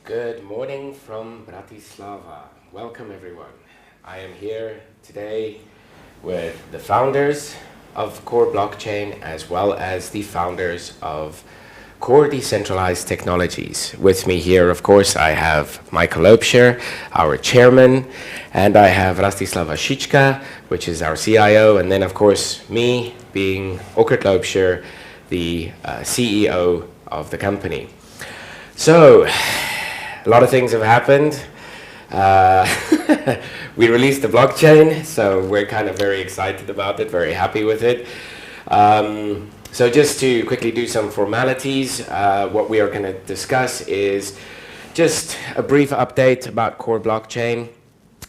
Good morning from Bratislava. Welcome everyone. I am here today with the founders of Core Blockchain as well as the founders of Core Decentralized Technologies. With me here, of course, I have Michael Loebscher, our chairman, and I have Rastislava Šička, which is our CIO, and then, of course, me being Ockert Loebscher, the CEO of the company. So, a lot of things have happened. We released the blockchain, so we're kind of very excited about it, very happy with it. So just to quickly do some formalities, what we are going to discuss is just a brief update about Core Blockchain.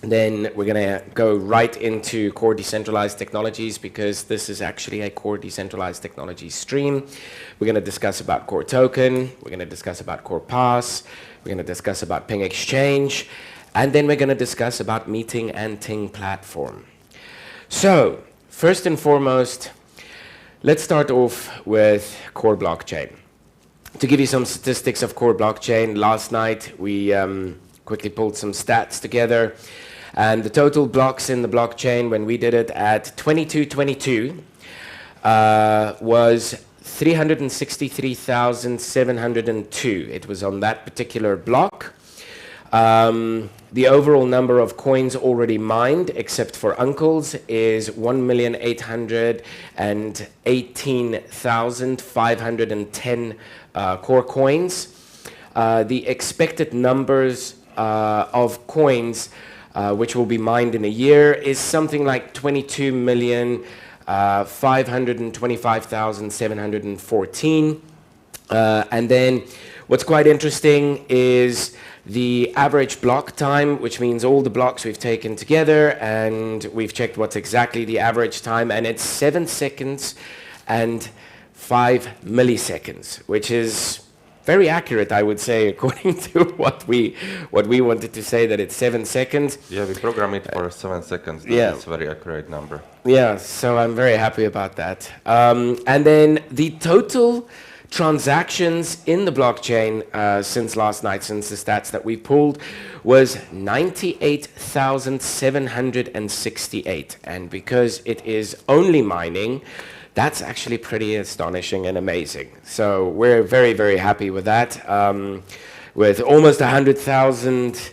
Then we're going to go right into Core Decentralized Technologies because this is actually a Core Decentralized Technologies stream. We're going to discuss about Core Token. We're going to discuss about CorePass. We're going to discuss about Ping Exchange. And then we're going to discuss about Meeting and TiNG platform. So, first and foremost, let's start off with Core Blockchain. To give you some statistics of Core Blockchain, last night we quickly pulled some stats together. And the total blocks in the blockchain when we did it at 2222 was 363,702. It was on that particular block. The overall number of coins already mined, except for uncles, is 1,818,510 core coins. The expected numbers of coins which will be mined in a year is something like 22,525,714. And then what's quite interesting is the average block time, which means all the blocks we've taken together, and we've checked what's exactly the average time, and it's 7 seconds and 5 milliseconds, which is very accurate, I would say, according to what we wanted to say, that it's 7 seconds. Yeah, we program it for 7 seconds. That's a very accurate number. Yeah, so I'm very happy about that. And then the total transactions in the blockchain since last night, since the stats that we pulled, was 98,768. And because it is only mining, that's actually pretty astonishing and amazing. So we're very, very happy with that. With almost 100,000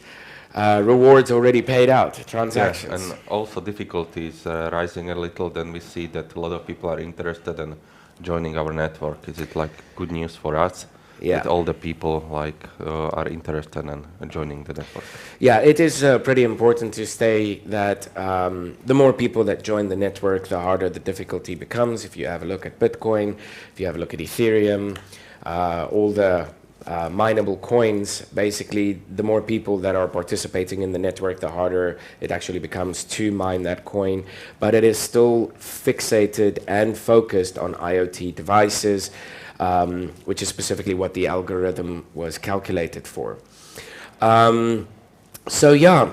rewards already paid out, transactions. Yes, and also difficulties rising a little, then we see that a lot of people are interested in joining our network. Is it like good news for us? Yeah. That all the people are interested in joining the network. Yeah, it is pretty important to say that the more people that join the network, the harder the difficulty becomes. If you have a look at Bitcoin, if you have a look at Ethereum, all the mineable coins, basically the more people that are participating in the network, the harder it actually becomes to mine that coin. But it is still fixated and focused on IoT devices, which is specifically what the algorithm was calculated for. So yeah,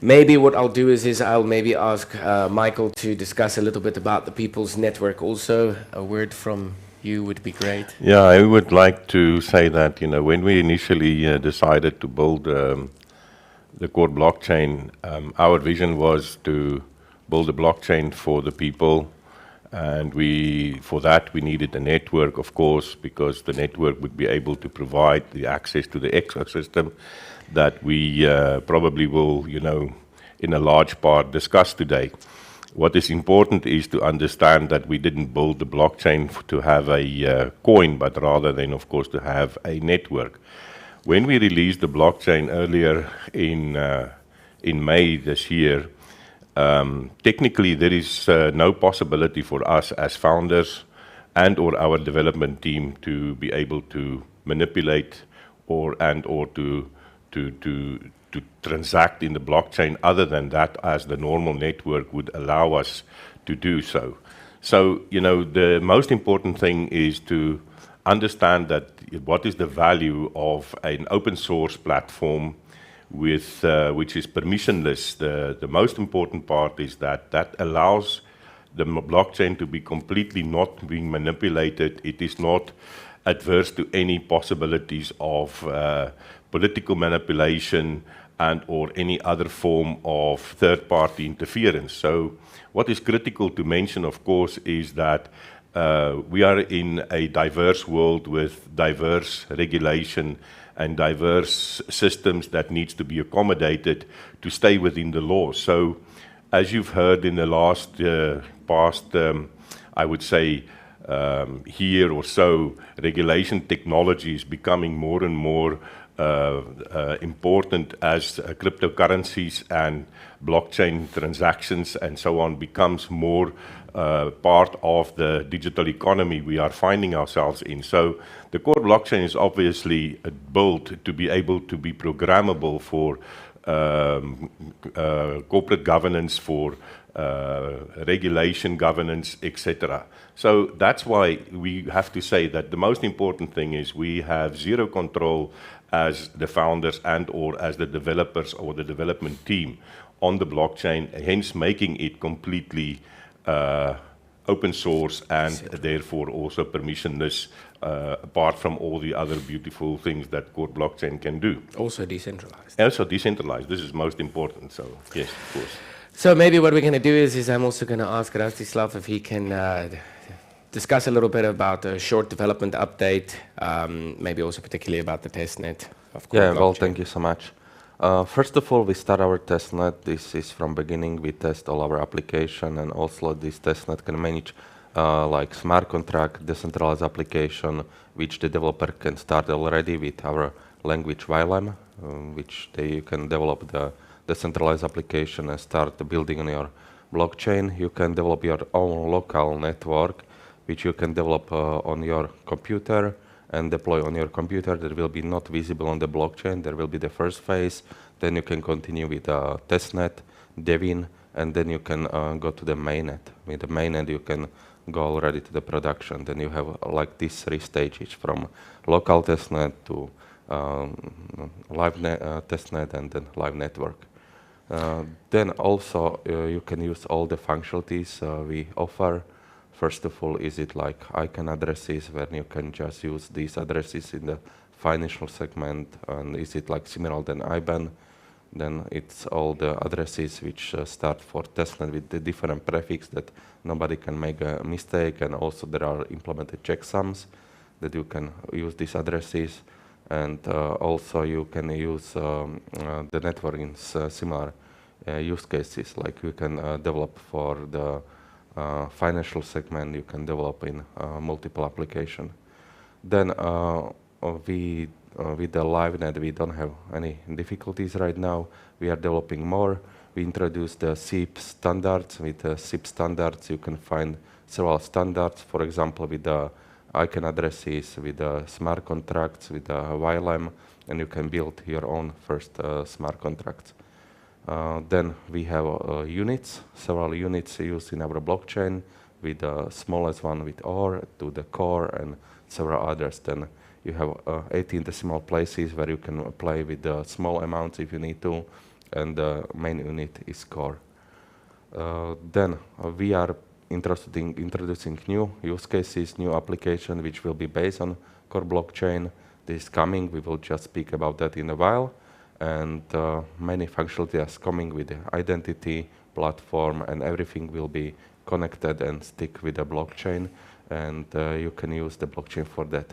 maybe what I'll do is I'll maybe ask Michael to discuss a little bit about the People's Network also. A word from you would be great. Yeah, I would like to say that, when we initially decided to build the Core Blockchain, our vision was to build a blockchain for the people. And for that we needed a network, of course, because the network would be able to provide the access to the ecosystem that we probably will, in a large part discuss today. What is important is to understand that we didn't build the blockchain to have a coin, but rather than, of course, to have a network. When we released the blockchain earlier in May this year, technically, there is no possibility for us as founders and or our development team to be able to manipulate or to transact in the blockchain other than that, as the normal network would allow us to do so. So, the most important thing is to understand that what is the value of an open source platform with which is permissionless. The most important part is that allows the blockchain to be completely not being manipulated. It is not adverse to any possibilities of political manipulation and or any other form of third-party interference. So what is critical to mention, of course, is that we are in a diverse world with diverse regulation and diverse systems that needs to be accommodated to stay within the law. So as you've heard in the past, I would say, year or so, regulation technology is becoming more and more important as cryptocurrencies and blockchain transactions and so on becomes more part of the digital economy we are finding ourselves in. So the core blockchain is obviously built to be able to be programmable for corporate governance, for regulation governance, etc. So that's why we have to say that the most important thing is we have zero control as the founders and or as the developers or the development team on the blockchain, hence making it completely open source and therefore also permissionless, apart from all the other beautiful things that core blockchain can do. Also decentralized. Also decentralized. This is most important. So yes, of course. So maybe what we're going to do is I'm also going to ask Rastislav if he can discuss a little bit about a short development update, maybe also particularly about the testnet of core blockchain. Well, thank you so much. First of all, we start our testnet. This is from beginning. We test all our application, and also this testnet can manage like smart contract, decentralized application, which the developer can start already with our language YLAM, which you can develop the decentralized application and start building on your blockchain. You can develop your own local network, which you can develop on your computer and deploy on your computer. That will be not visible on the blockchain. There will be the first phase. Then you can continue with testnet, Devin, and then you can go to the mainnet. With the mainnet, you can go already to the production. Then you have like these 3 stages from local testnet to live testnet and then live network. Then also you can use all the functionalities we offer. First of all, is it like icon addresses where you can just use these addresses in the financial segment, and is it like similar than IBAN? Then it's all the addresses which start for testnet with the different prefix that nobody can make a mistake, and also there are implemented checksums that you can use these addresses, and also you can use the network in similar use cases, like you can develop for the financial segment, you can develop in multiple application. Then with the LiveNet, we don't have any difficulties right now. We are developing more. We introduced the SIP standards. With the SIP standards, you can find several standards, for example, with the icon addresses, with the smart contracts, with the YLAM, and you can build your own first smart contracts. Then we have units, several units used in our blockchain, with the smallest one with OR to the core and several others. Then you have 18 decimal places where you can play with the small amounts if you need to, and the main unit is core. Then we are interested in introducing new use cases, new application which will be based on core blockchain. This is coming. We will just speak about that in a while. And many functionalities are coming with the identity platform, and everything will be connected and stick with the blockchain, and you can use the blockchain for that.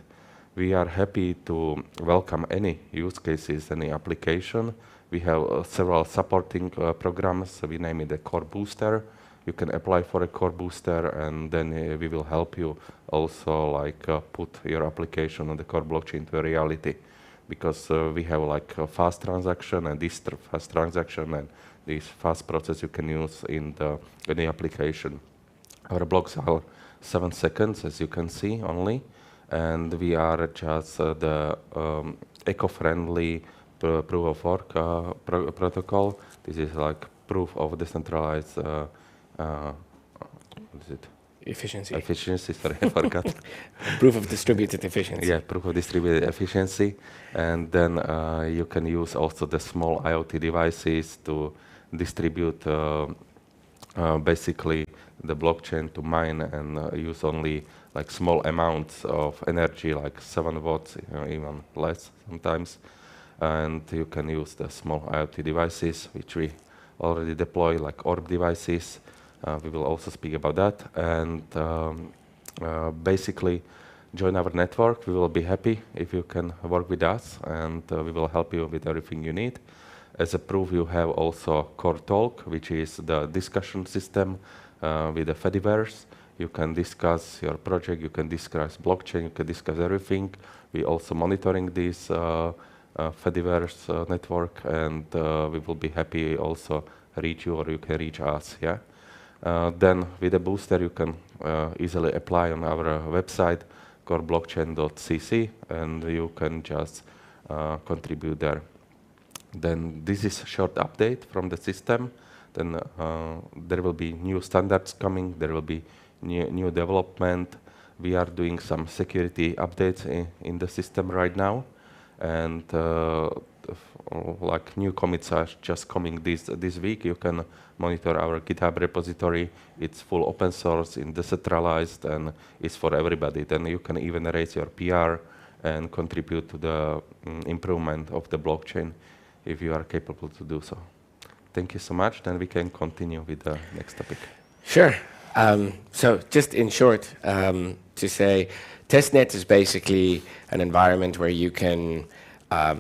We are happy to welcome any use cases, any application. We have several supporting programs. We name it the Core Booster. You can apply for a Core Booster, and then we will help you also like put your application on the core blockchain to a reality. Because we have like a fast transaction, and this fast transaction and this fast process you can use in the application. Our blocks are 7 seconds, as you can see only, and we are just the eco-friendly proof of work protocol. This is like proof of decentralized. What is it? Efficiency. Efficiency, sorry, I forgot. Proof of distributed efficiency. Yeah, proof of distributed efficiency. And then you can use also the small IoT devices to distribute basically the blockchain to mine and use only like small amounts of energy, like 7 watts, even less sometimes. And you can use the small IoT devices, which we already deploy, like orb devices. We will also speak about that. And basically, join our network. We will be happy if you can work with us, and we will help you with everything you need. As a proof, you have also CoreTalk, which is the discussion system with the Fediverse. You can discuss your project, you can discuss blockchain, you can discuss everything. We also monitoring this Fediverse network, and we will be happy also reach you, or you can reach us. Yeah. Then with a booster, you can easily apply on our website, coreblockchain.cc, and you can just contribute there. Then this is a short update from the system. Then there will be new standards coming. There will be new development. We are doing some security updates in the system right now, and like new commits are just coming this week. You can monitor our GitHub repository. It's full open source, and decentralized, and it's for everybody. Then you can even raise your PR and contribute to the improvement of the blockchain if you are capable to do so. Thank you so much. Then we can continue with the next topic. Sure. So just in short, to say, testnet is basically an environment where you can,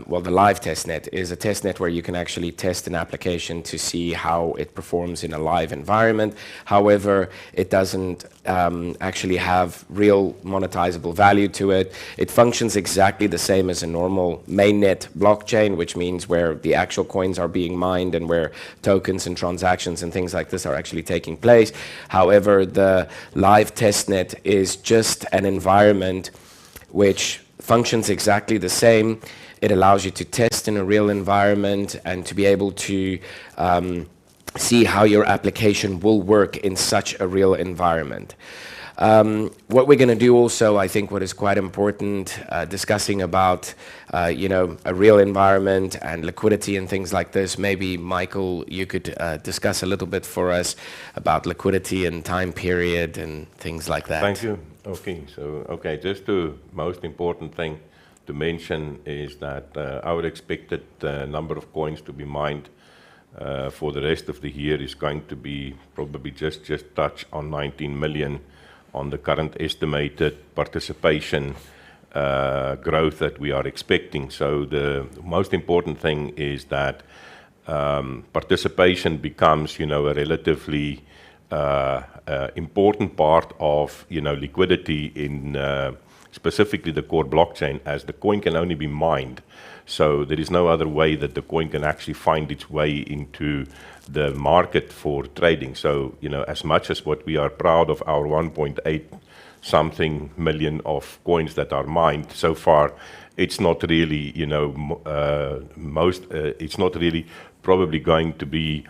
well, the live testnet is a testnet where you can actually test an application to see how it performs in a live environment. However, it doesn't actually have real monetizable value to it. It functions exactly the same as a normal mainnet blockchain, which means where the actual coins are being mined and where tokens and transactions and things like this are actually taking place. However, the live testnet is just an environment which functions exactly the same. It allows you to test in a real environment and to be able to see how your application will work in such a real environment. What we're going to do also, I think what is quite important, discussing about a real environment and liquidity and things like this. Maybe, Michael, you could discuss a little bit for us about liquidity and time period and things like that. Thank you. Okay, just the most important thing to mention is that our expected number of coins to be mined for the rest of the year is going to be probably just touch on 19 million on the current estimated participation growth that we are expecting. So the most important thing is that participation becomes, a relatively important part of, liquidity in specifically the core blockchain, as the coin can only be mined. So there is no other way that the coin can actually find its way into the market for trading. So, as much as what we are proud of our 1.8 something million of coins that are mined so far, it's not really, it's not really probably going to be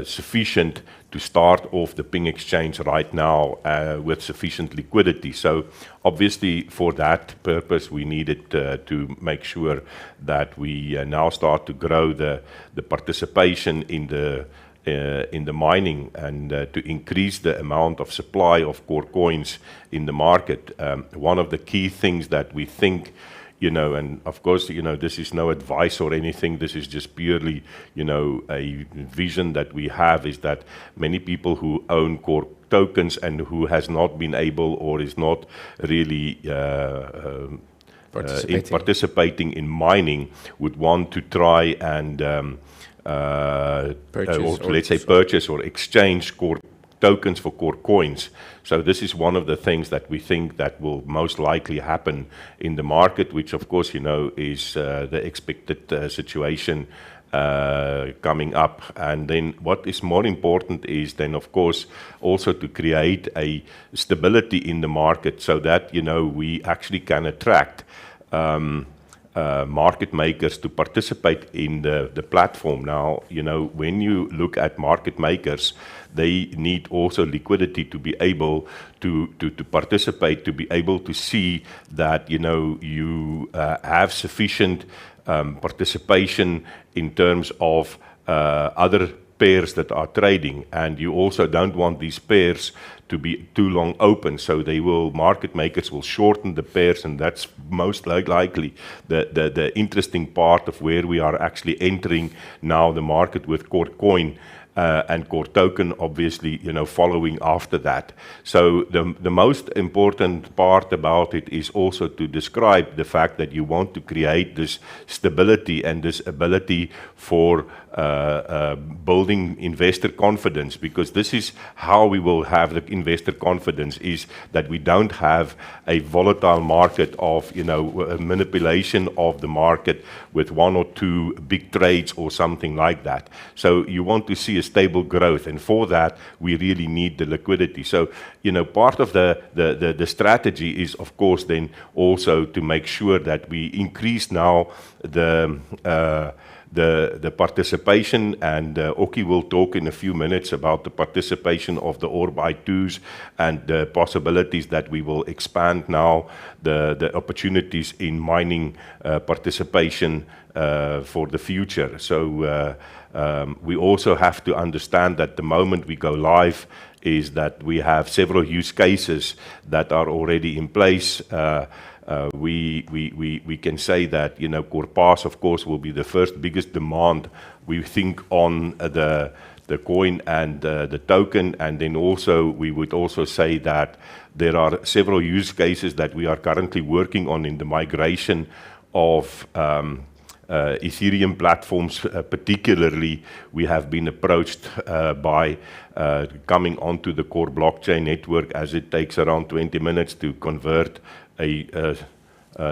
sufficient to start off the TiNG exchange right now with sufficient liquidity. So obviously for that purpose we needed to make sure that we now start to grow the participation in the mining and to increase the amount of supply of core coins in the market. One of the key things that we think, and of course, this is no advice or anything. This is just purely, a vision that we have, is that many people who own core tokens and who has not been able or is not really participating in mining would want to try and purchase or exchange core tokens for core coins. So this is one of the things that we think that will most likely happen in the market, which of course, is the expected situation coming up. And then what is more important is then of course also to create a stability in the market so that, we actually can attract market makers to participate in the platform. Now, when you look at market makers, they need also liquidity to be able to participate, to be able to see that, you have sufficient participation in terms of other pairs that are trading, and you also don't want these pairs to be too long open, so market makers will shorten the pairs, and that's most likely the interesting part of where we are actually entering now the market with Core Coin. And Core Token, obviously, following after that. So the most important part about it is also to describe the fact that you want to create this stability and this ability for building investor confidence, because this is how we will have the investor confidence, is that we don't have a volatile market of manipulation of the market with one or two big trades or something like that. So you want to see a stable growth, and for that we really need the liquidity. So part of the strategy is, of course, then also to make sure that we increase now the participation, and Oki will talk in a few minutes about the participation of the OR by twos and the possibilities that we will expand now the opportunities in mining participation for the future. So we also have to understand that the moment we go live is that we have several use cases that are already in place. We can say that CorePass, of course, will be the first biggest demand, we think, on the coin and the token, and then also we would also say that there are several use cases that we are currently working on in the migration of Ethereum platforms. Particularly, we have been approached by coming onto the core blockchain network, as it takes around 20 minutes to convert a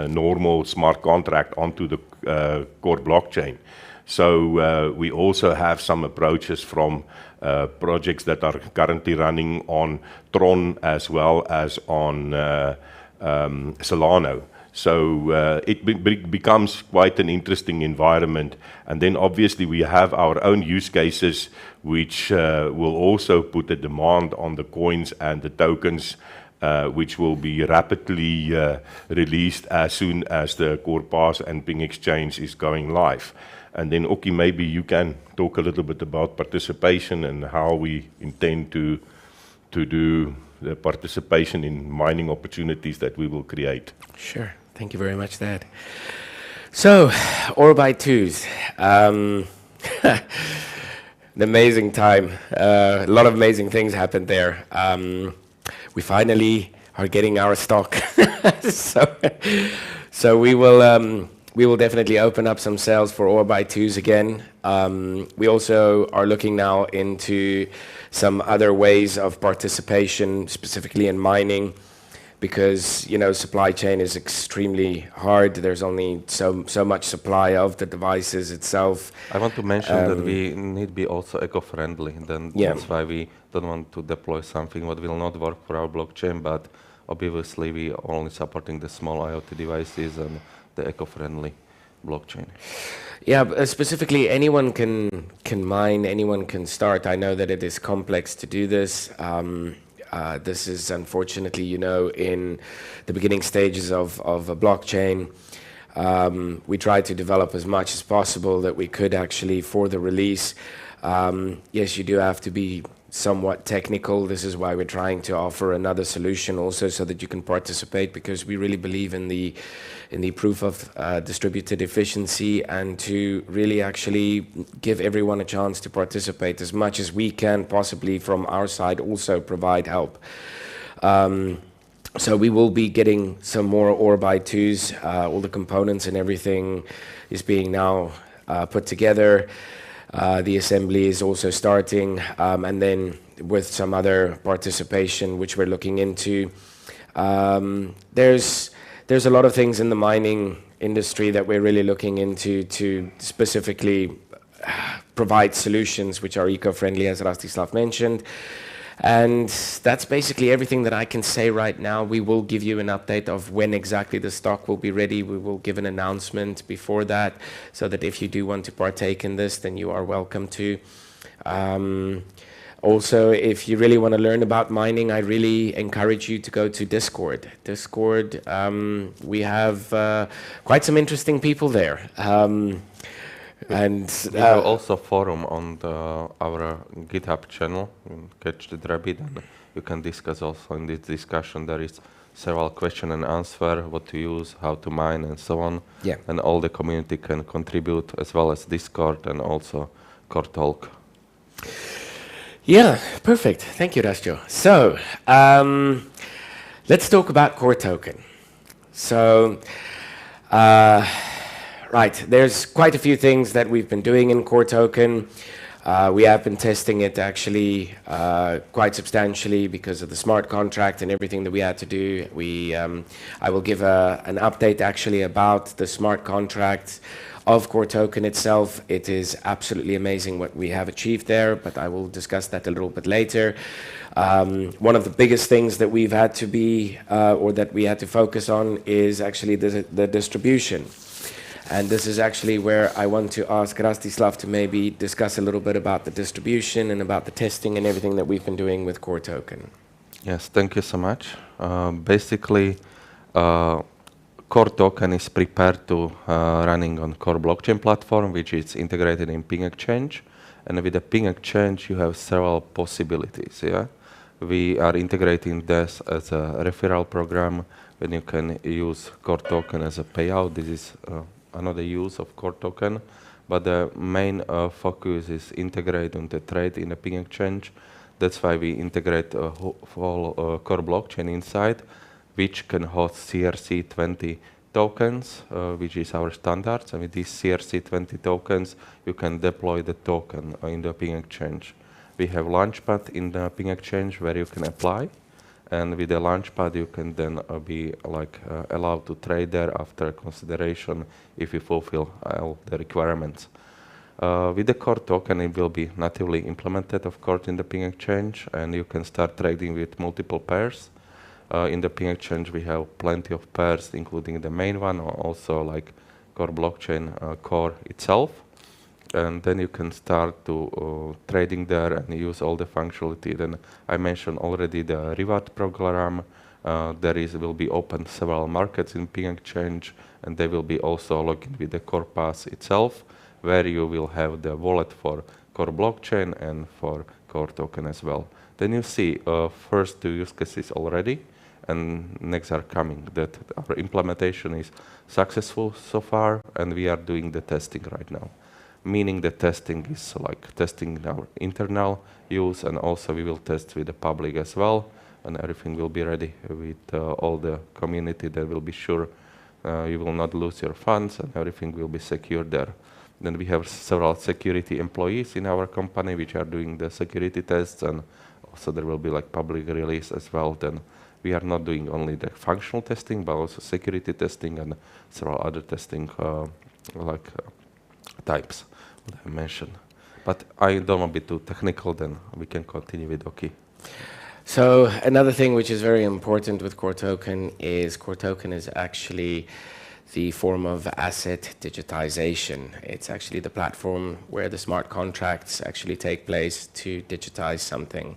normal smart contract onto the core blockchain. So we also have some approaches from projects that are currently running on Tron as well as on Solana. So it becomes quite an interesting environment. And then obviously we have our own use cases which will also put a demand on the coins and the tokens, which will be rapidly released as soon as the CorePass and TiNG exchange is going live. And then Oki, maybe you can talk a little bit about participation and how we intend to do the participation in mining opportunities that we will create. Sure. Thank you very much, Dad. So, OR by twos. An amazing time. A lot of amazing things happened there. We finally are getting our stock. So we will definitely open up some sales for OR by twos again. We also are looking now into some other ways of participation, specifically in mining, because supply chain is extremely hard. There's only so much supply of the devices itself. I want to mention that we need to be also eco-friendly. That's why we don't want to deploy something what will not work for our blockchain, but obviously we are only supporting the small IoT devices and the eco-friendly blockchain. Yeah, specifically anyone can mine, anyone can start. I know that it is complex to do this. This is unfortunately, in the beginning stages of a blockchain. We tried to develop as much as possible that we could actually for the release. Yes, you do have to be somewhat technical. This is why we're trying to offer another solution also, so that you can participate, because we really believe in the proof of distributed efficiency, and to really actually give everyone a chance to participate as much as we can possibly from our side, also provide help. So we will be getting some more OR by twos. All the components and everything is being now put together. The assembly is also starting, and then with some other participation which we're looking into. There's a lot of things in the mining industry that we're really looking into to specifically provide solutions which are eco-friendly, as Rastislav mentioned. And that's basically everything that I can say right now. We will give you an update of when exactly the stock will be ready. We will give an announcement before that, so that if you do want to partake in this, then you are welcome to. Also, if you really want to learn about mining, I really encourage you to go to Discord. We have quite some interesting people there. And we have also forum on our GitHub channel, Catch the Rabbit, and you can discuss also in this discussion. There is several question and answer, what to use, how to mine, and so on. Yeah. And all the community can contribute, as well as Discord and also CoreTalk. Yeah, perfect. Thank you, Rastjo. So, let's talk about CoreToken. So, right, there's quite a few things that we've been doing in CoreToken. We have been testing it actually quite substantially because of the smart contract and everything that we had to do. I will give an update actually about the smart contract of CoreToken itself. It is absolutely amazing what we have achieved there, but I will discuss that a little bit later. One of the biggest things that we've had to be, or that we had to focus on is actually the distribution. And this is actually where I want to ask Rastislav to maybe discuss a little bit about the distribution and about the testing and everything that we've been doing with CoreToken. Yes, thank you so much. Basically, CoreToken is prepared to running on Core blockchain platform, which is integrated in TiNG Exchange. And with the TiNG Exchange, you have several possibilities. Yeah, we are integrating this as a referral program, when you can use CoreToken as a payout. This is another use of CoreToken, but the main focus is integrate on the trade in the TiNG Exchange. That's why we integrate a whole core blockchain inside, which can host CRC20 tokens, which is our standards. And with these CRC20 tokens, you can deploy the token in the TiNG Exchange. We have Launchpad in the TiNG Exchange where you can apply. And with the Launchpad, you can then be allowed to trade there after consideration if you fulfill all the requirements. With the CoreToken, it will be natively implemented, of course, in the TiNG Exchange, and you can start trading with multiple pairs. In the TiNG Exchange, we have plenty of pairs, including the main one, or also like Core blockchain core itself. And then you can start to trading there and use all the functionality. Then I mentioned already the reward program. Will be open several markets in TiNG Exchange, and they will be also logged with the CorePass itself, where you will have the wallet for Core blockchain and for CoreToken as well. Then you see first two use cases already, and next are coming. That our implementation is successful so far, and we are doing the testing right now. Meaning the testing is like testing our internal use, and also we will test with the public as well, and everything will be ready with all the community. That will be sure you will not lose your funds, and everything will be secure there. Then we have several security employees in our company which are doing the security tests, and also there will be like public release as well. Then we are not doing only the functional testing, but also security testing and several other testing types that I mentioned. But I don't want to be too technical, then we can continue with Oki. So another thing which is very important with CoreToken is actually the form of asset digitization. It's actually the platform where the smart contracts actually take place to digitize something.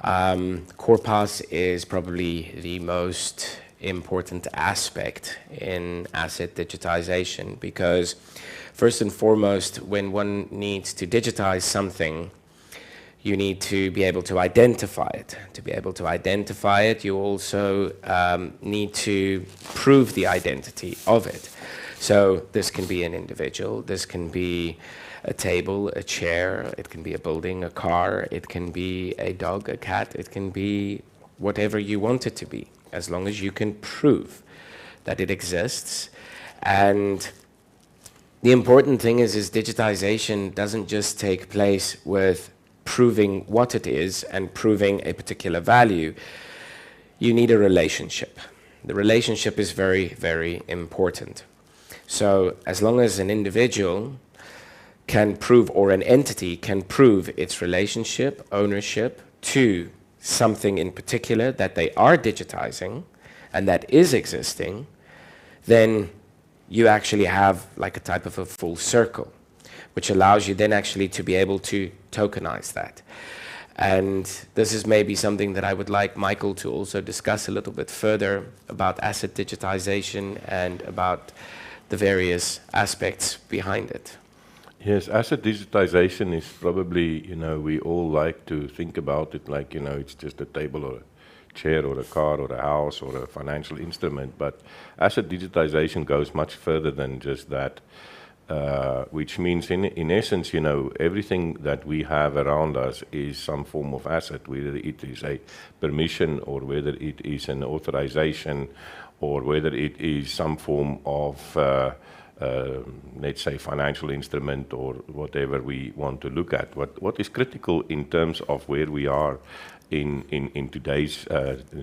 CorePass is probably the most important aspect in asset digitization, because first and foremost, when one needs to digitize something, you need to be able to identify it. To be able to identify it, you also need to prove the identity of it. So this can be an individual, this can be a table, a chair, it can be a building, a car, it can be a dog, a cat, it can be whatever you want it to be, as long as you can prove that it exists. And the important thing is digitization doesn't just take place with proving what it is and proving a particular value. You need a relationship. The relationship is very, very important. So as long as an individual can prove, or an entity can prove its relationship, ownership to something in particular that they are digitizing and that is existing, then you actually have like a type of a full circle, which allows you then actually to be able to tokenize that. And this is maybe something that I would like Michael to also discuss a little bit further about asset digitization and about the various aspects behind it. Yes, asset digitization is probably, we all like to think about it like, it's just a table or a chair or a car or a house or a financial instrument, but asset digitization goes much further than just that, which means in essence, everything that we have around us is some form of asset, whether it is a permission or whether it is an authorization or whether it is some form of let's say financial instrument or whatever we want to look at. What is critical in terms of where we are in today's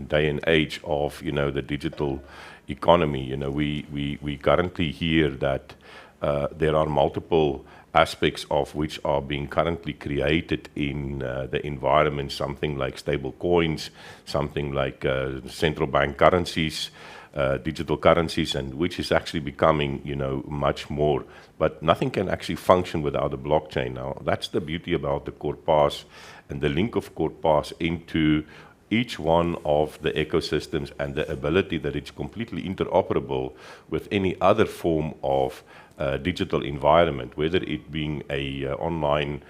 day and age of the digital economy, we currently hear that there are multiple aspects of which are being currently created in the environment, something like stable coins, something like central bank currencies, digital currencies, and which is actually becoming, much more. But nothing can actually function without a blockchain now. That's the beauty about the CorePass and the link of CorePass into each one of the ecosystems and the ability that it's completely interoperable with any other form of digital environment, whether it being a online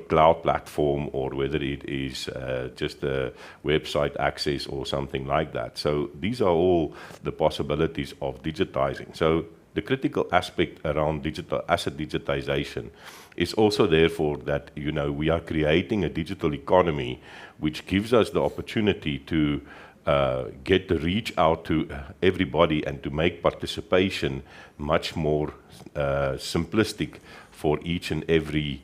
cloud platform or whether it is just a website access or something like that. So these are all the possibilities of digitizing. So the critical aspect around digital asset digitization is also therefore that we are creating a digital economy which gives us the opportunity to get the reach out to everybody and to make participation much more simplistic for each and every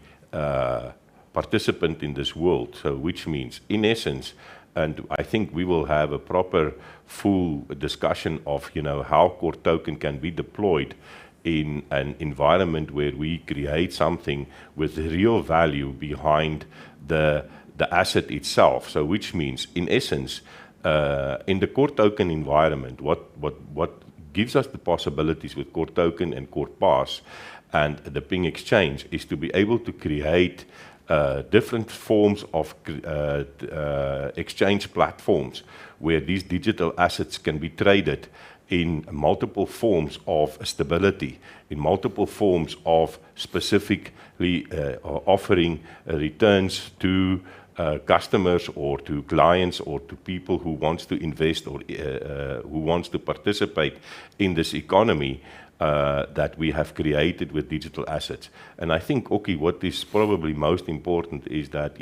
participant in this world. So which means, in essence, and I think we will have a proper full discussion of how CoreToken can be deployed in an environment where we create something with real value behind the asset itself. So which means, in essence, in the CoreToken environment, what gives us the possibilities with CoreToken and CorePass and the TiNG exchange is to be able to create different forms of exchange platforms where these digital assets can be traded in multiple forms of stability, in multiple forms of specifically offering returns to customers or to clients or to people who wants to invest or who wants to participate in this economy that we have created with digital assets. And I think, okay, what is probably most important is that,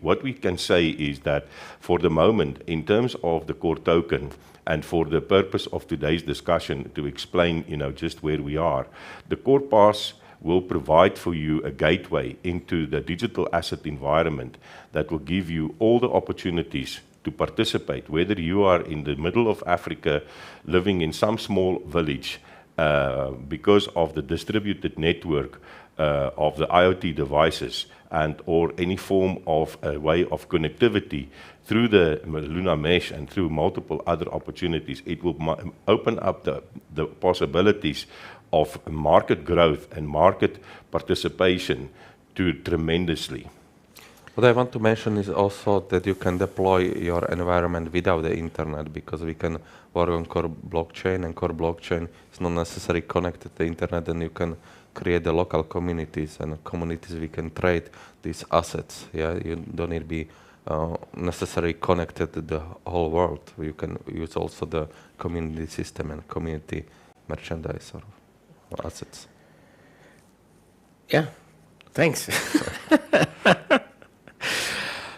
what we can say is that for the moment, in terms of the CoreToken, and for the purpose of today's discussion to explain, just where we are, the CorePass will provide for you a gateway into the digital asset environment that will give you all the opportunities to participate, whether you are in the middle of Africa, living in some small village, because of the distributed network of the IoT devices and or any form of a way of connectivity through the Luna Mesh and through multiple other opportunities, it will open up the possibilities of market growth and market participation to tremendously. What I want to mention is also that you can deploy your environment without the internet, because we can work on core blockchain, and core blockchain is not necessarily connected to the internet, and you can create the local communities, and communities we can trade these assets. Yeah, you don't need to be necessarily connected to the whole world. You can use also the community system and community merchandise or assets. Yeah, thanks.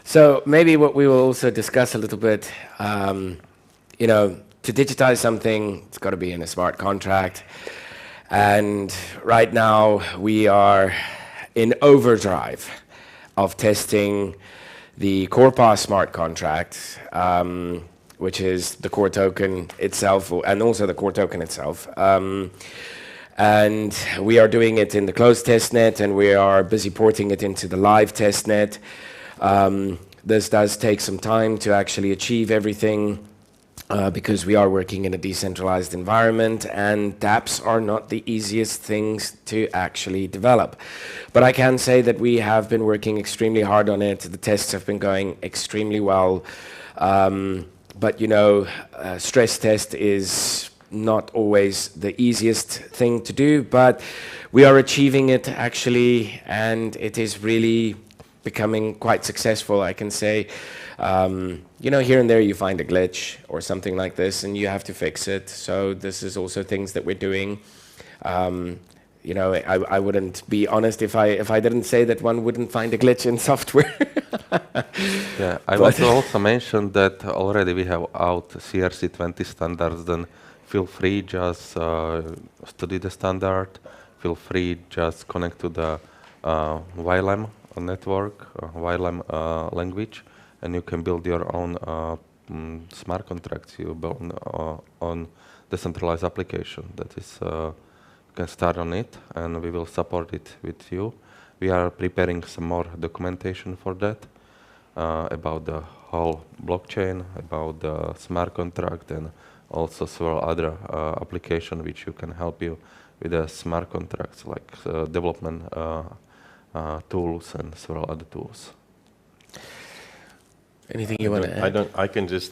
So maybe what we will also discuss a little bit, to digitize something, it's got to be in a smart contract. And right now we are in overdrive of testing the CorePass smart contract, which is the CoreToken itself, and also the CoreToken itself. And we are doing it in the closed testnet, and we are busy porting it into the live testnet. This does take some time to actually achieve everything because we are working in a decentralized environment, and dApps are not the easiest things to actually develop. But I can say that we have been working extremely hard on it. The tests have been going extremely well. But stress test is not always the easiest thing to do, but we are achieving it actually, and it is really becoming quite successful, I can say. You know, here and there you find a glitch or something like this, and you have to fix it. So this is also things that we're doing. You know, I wouldn't be honest if I didn't say that one wouldn't find a glitch in software. Yeah, I want to also mention that already we have out CRC20 standards. Then feel free just study the standard. Feel free just connect to the YLAM network, YLAM language, and you can build your own smart contracts. You build on decentralized application. That is, you can start on it, and we will support it with you. We are preparing some more documentation for that about the whole blockchain, about the smart contract, and also several other applications which you can help you with the smart contracts, like development tools and several other tools. Anything you want to add?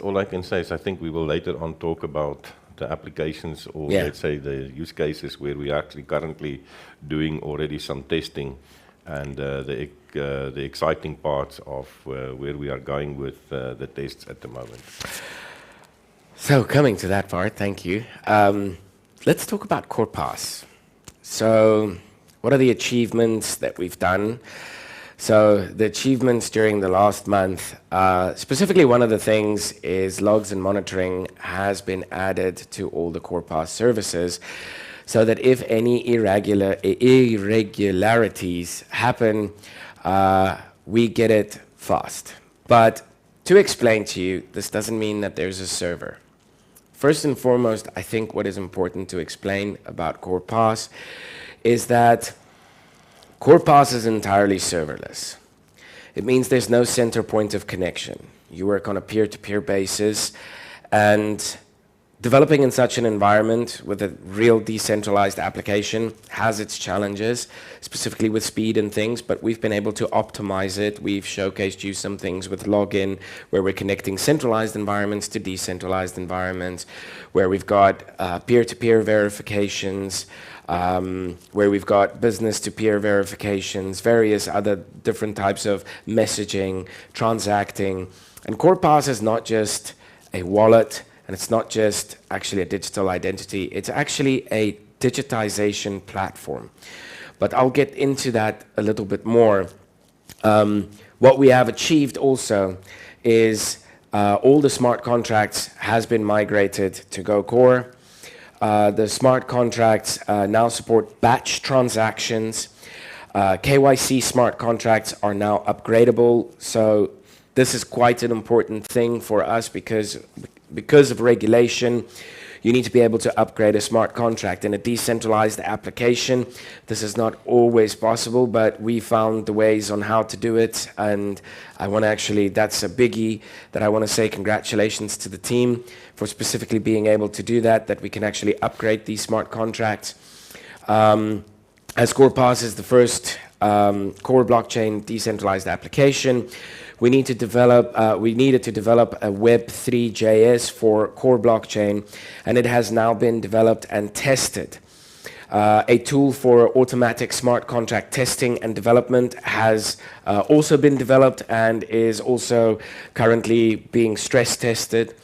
All I can say is I think we will later on talk about the applications or let's say the use cases where we are actually currently doing already some testing, and the exciting parts of where we are going with the tests at the moment. So coming to that part, thank you. Let's talk about CorePass. So what are the achievements that we've done? So the achievements during the last month, specifically one of the things is logs and monitoring has been added to all the CorePass services, so that if any irregularities happen, we get it fast. But to explain to you, this doesn't mean that there's a server. First and foremost, I think what is important to explain about CorePass is that CorePass is entirely serverless. It means there's no center point of connection. You work on a peer-to-peer basis, and developing in such an environment with a real decentralized application has its challenges, specifically with speed and things, but we've been able to optimize it. We've showcased you some things with login, where we're connecting centralized environments to decentralized environments, where we've got peer-to-peer verifications, where we've got business-to-peer verifications, various other different types of messaging, transacting. And CorePass is not just a wallet, and it's not just actually a digital identity, it's actually a digitization platform. But I'll get into that a little bit more. What we have achieved also is all the smart contracts has been migrated to GoCore. The smart contracts now support batch transactions. KYC smart contracts are now upgradable. So this is quite an important thing for us because of regulation. You need to be able to upgrade a smart contract. In a decentralized application, this is not always possible, but we found the ways on how to do it. And I want to actually, that's a biggie that I want to say congratulations to the team for specifically being able to do that, that we can actually upgrade these smart contracts. As CorePass is the first core blockchain decentralized application, we needed to develop a Web3.js for core blockchain, and it has now been developed and tested. A tool for automatic smart contract testing and development has also been developed and is also currently being stress tested.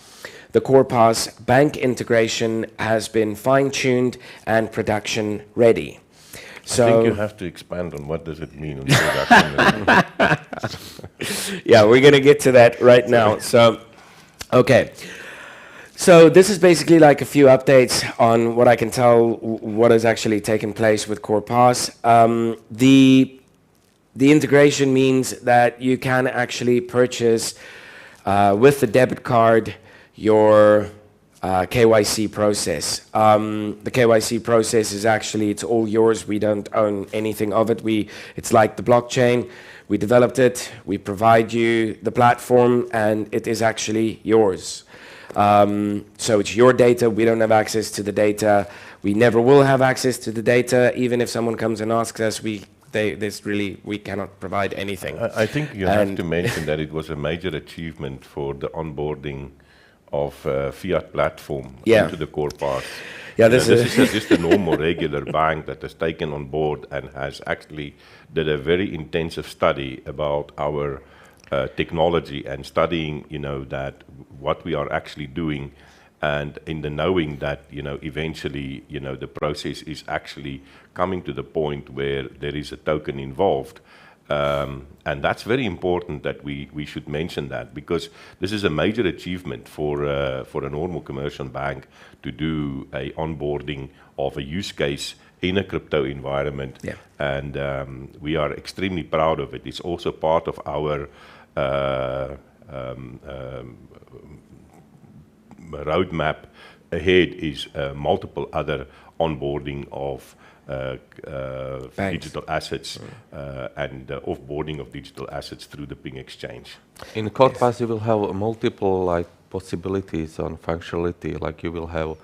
The CorePass bank integration has been fine-tuned and production ready. So, I think you have to expand on what does it mean. Yeah, we're going to get to that right now. So, okay. So this is basically like a few updates on what I can tell what has actually taken place with CorePass. The integration means that you can actually purchase with the debit card your KYC process. The KYC process is actually, it's all yours. We don't own anything of it. It's like the blockchain. We developed it. We provide you the platform, and it is actually yours. So it's your data. We don't have access to the data. We never will have access to the data. Even if someone comes and asks us, we cannot provide anything. I think you have to mention that it was a major achievement for the onboarding fiat platform Yeah. into the CorePass. Yeah, This is just a normal, regular bank that has taken on board and has actually did a very intensive study about our technology and studying, that what we are actually doing, and in the knowing that, eventually, the process is actually coming to the point where there is a token involved. And that's very important that we should mention that, because this is a major achievement for a normal commercial bank to do a onboarding of a use case in a crypto environment. Yeah. And we are extremely proud of it. It's also part of our roadmap ahead is multiple other onboarding of digital assets and offboarding of digital assets through the TiNG exchange. In CorePass, you will have multiple possibilities on functionality. Like you will have,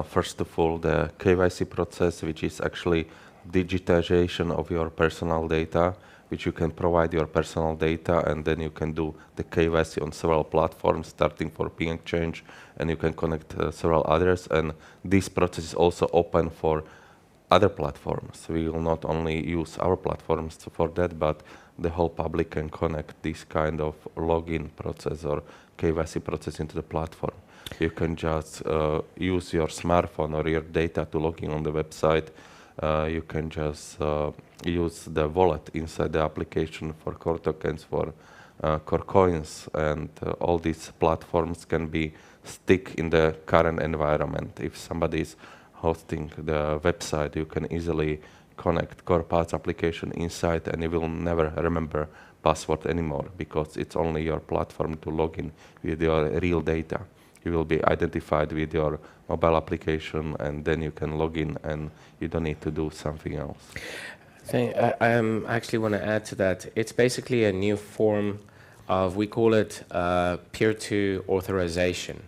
first of all, the KYC process, which is actually digitization of your personal data, which you can provide your personal data, and then you can do the KYC on several platforms, starting for TiNG exchange, and you can connect several others. And this process is also open for other platforms. We will not only use our platforms for that, but the whole public can connect this kind of login process or KYC process into the platform. You can just use your smartphone or your data to log in on the website. You can just use the wallet inside the application for core tokens, for core coins, and all these platforms can be stick in the current environment. If somebody is hosting the website, you can easily connect CorePass application inside, and you will never remember password anymore, because it's only your platform to log in with your real data. You will be identified with your mobile application, and then you can log in, and you don't need to do something else. I actually want to add to that. It's basically a new form of, we call it peer-to authorization.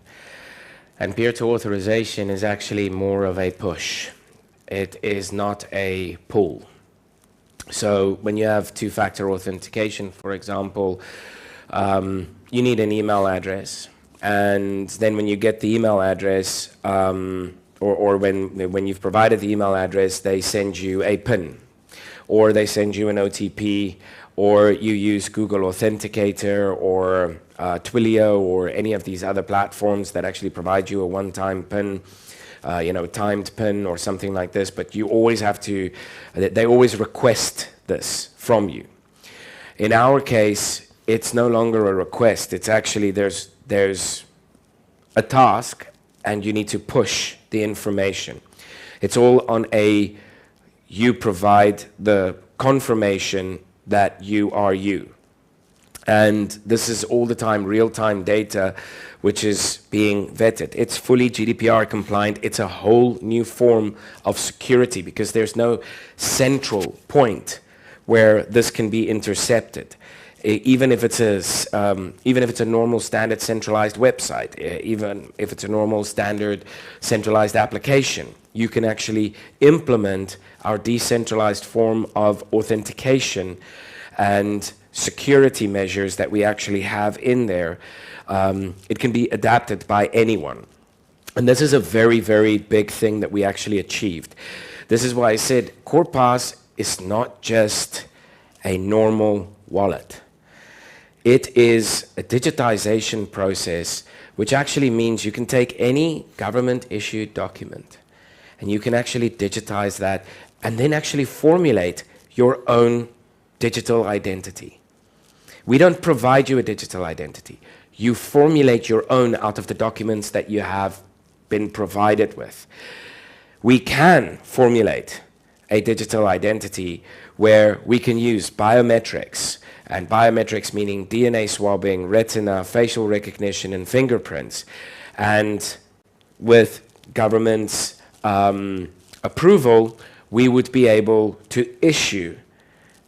And peer-to authorization is actually more of a push. It is not a pull. So when you have two-factor authentication, for example, you need an email address. And then when you get the email address, or when you've provided the email address, they send you a PIN, or they send you an OTP, or you use Google Authenticator or Twilio or any of these other platforms that actually provide you a one-time PIN, timed PIN or something like this. But you always have to, they always request this from you. In our case, it's no longer a request. It's actually, there's a task, and you need to push the information. It's all on you provide the confirmation that you are you. And this is all the time real-time data which is being vetted. It's fully GDPR compliant. It's a whole new form of security, because there's no central point where this can be intercepted. Even if it's a normal standard centralized website, even if it's a normal standard centralized application, you can actually implement our decentralized form of authentication and security measures that we actually have in there. It can be adapted by anyone. And this is a very, very big thing that we actually achieved. This is why I said CorePass is not just a normal wallet. It is a digitization process, which actually means you can take any government-issued document and you can actually digitize that and then actually formulate your own digital identity. We don't provide you a digital identity. You formulate your own out of the documents that you have been provided with. We can formulate a digital identity where we can use biometrics, and biometrics meaning DNA swabbing, retina, facial recognition, and fingerprints. And with government's approval, we would be able to issue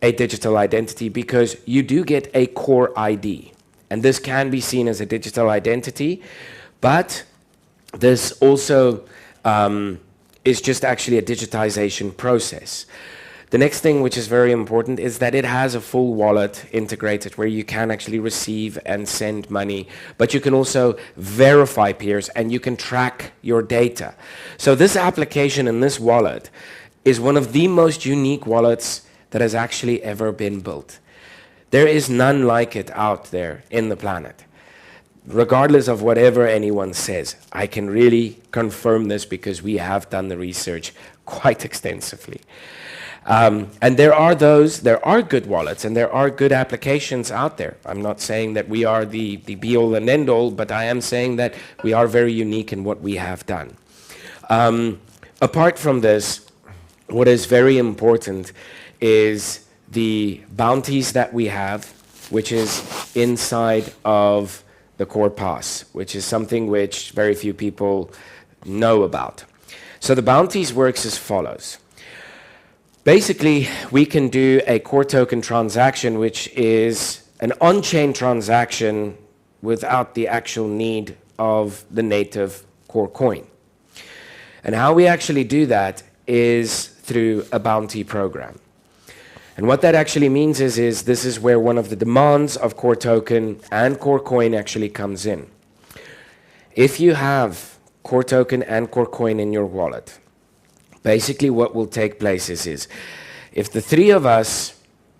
a digital identity, because you do get a core ID. And this can be seen as a digital identity, but this also is just actually a digitization process. The next thing, which is very important, is that it has a full wallet integrated where you can actually receive and send money, but you can also verify peers and you can track your data. So this application and this wallet is one of the most unique wallets that has actually ever been built. There is none like it out there in the planet. Regardless of whatever anyone says, I can really confirm this because we have done the research quite extensively. And there are good wallets and there are good applications out there. I'm not saying that we are the be-all and end-all, but I am saying that we are very unique in what we have done. Apart from this, what is very important is the bounties that we have, which is inside of the CorePass, which is something which very few people know about. So the bounties works as follows. Basically, we can do a core token transaction, which is an on-chain transaction without the actual need of the native core coin. And how we actually do that is through a bounty program. And what that actually means is this is where one of the demands of core token and core coin actually comes in. If you have core token and core coin in your wallet, basically what will take place is if the three of us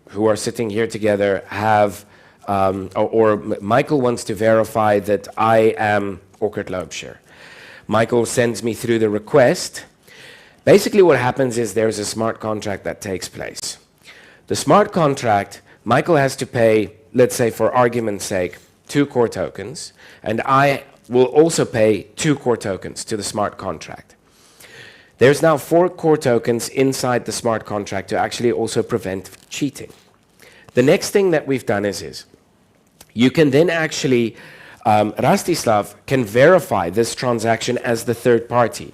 who are sitting here together have, or Michael wants to verify that I am Orchid Loebshire. Michael sends me through the request. Basically what happens is there's a smart contract that takes place. The smart contract, Michael has to pay, let's say for argument's sake, 2 core tokens, and I will also pay 2 core tokens to the smart contract. There's now 4 core tokens inside the smart contract to actually also prevent cheating. The next thing that we've done is you can then actually, Rastislav can verify this transaction as the third party.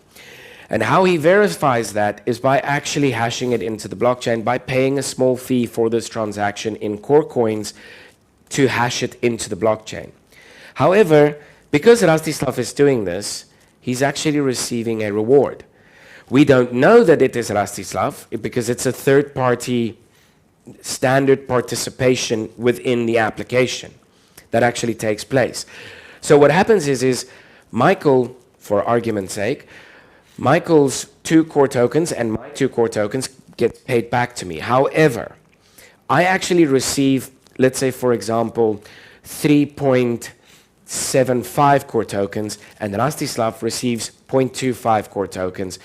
And how he verifies that is by actually hashing it into the blockchain, by paying a small fee for this transaction in core coins to hash it into the blockchain. However, because Rastislav is doing this, he's actually receiving a reward. We don't know that it is Rastislav because it's a third-party standard participation within the application that actually takes place. So what happens is Michael, for argument's sake, Michael's 2 core tokens and my 2 core tokens get paid back to me. However, I actually receive, let's say for example, 3.75 core tokens and Rastislav receives 0.25 core tokens.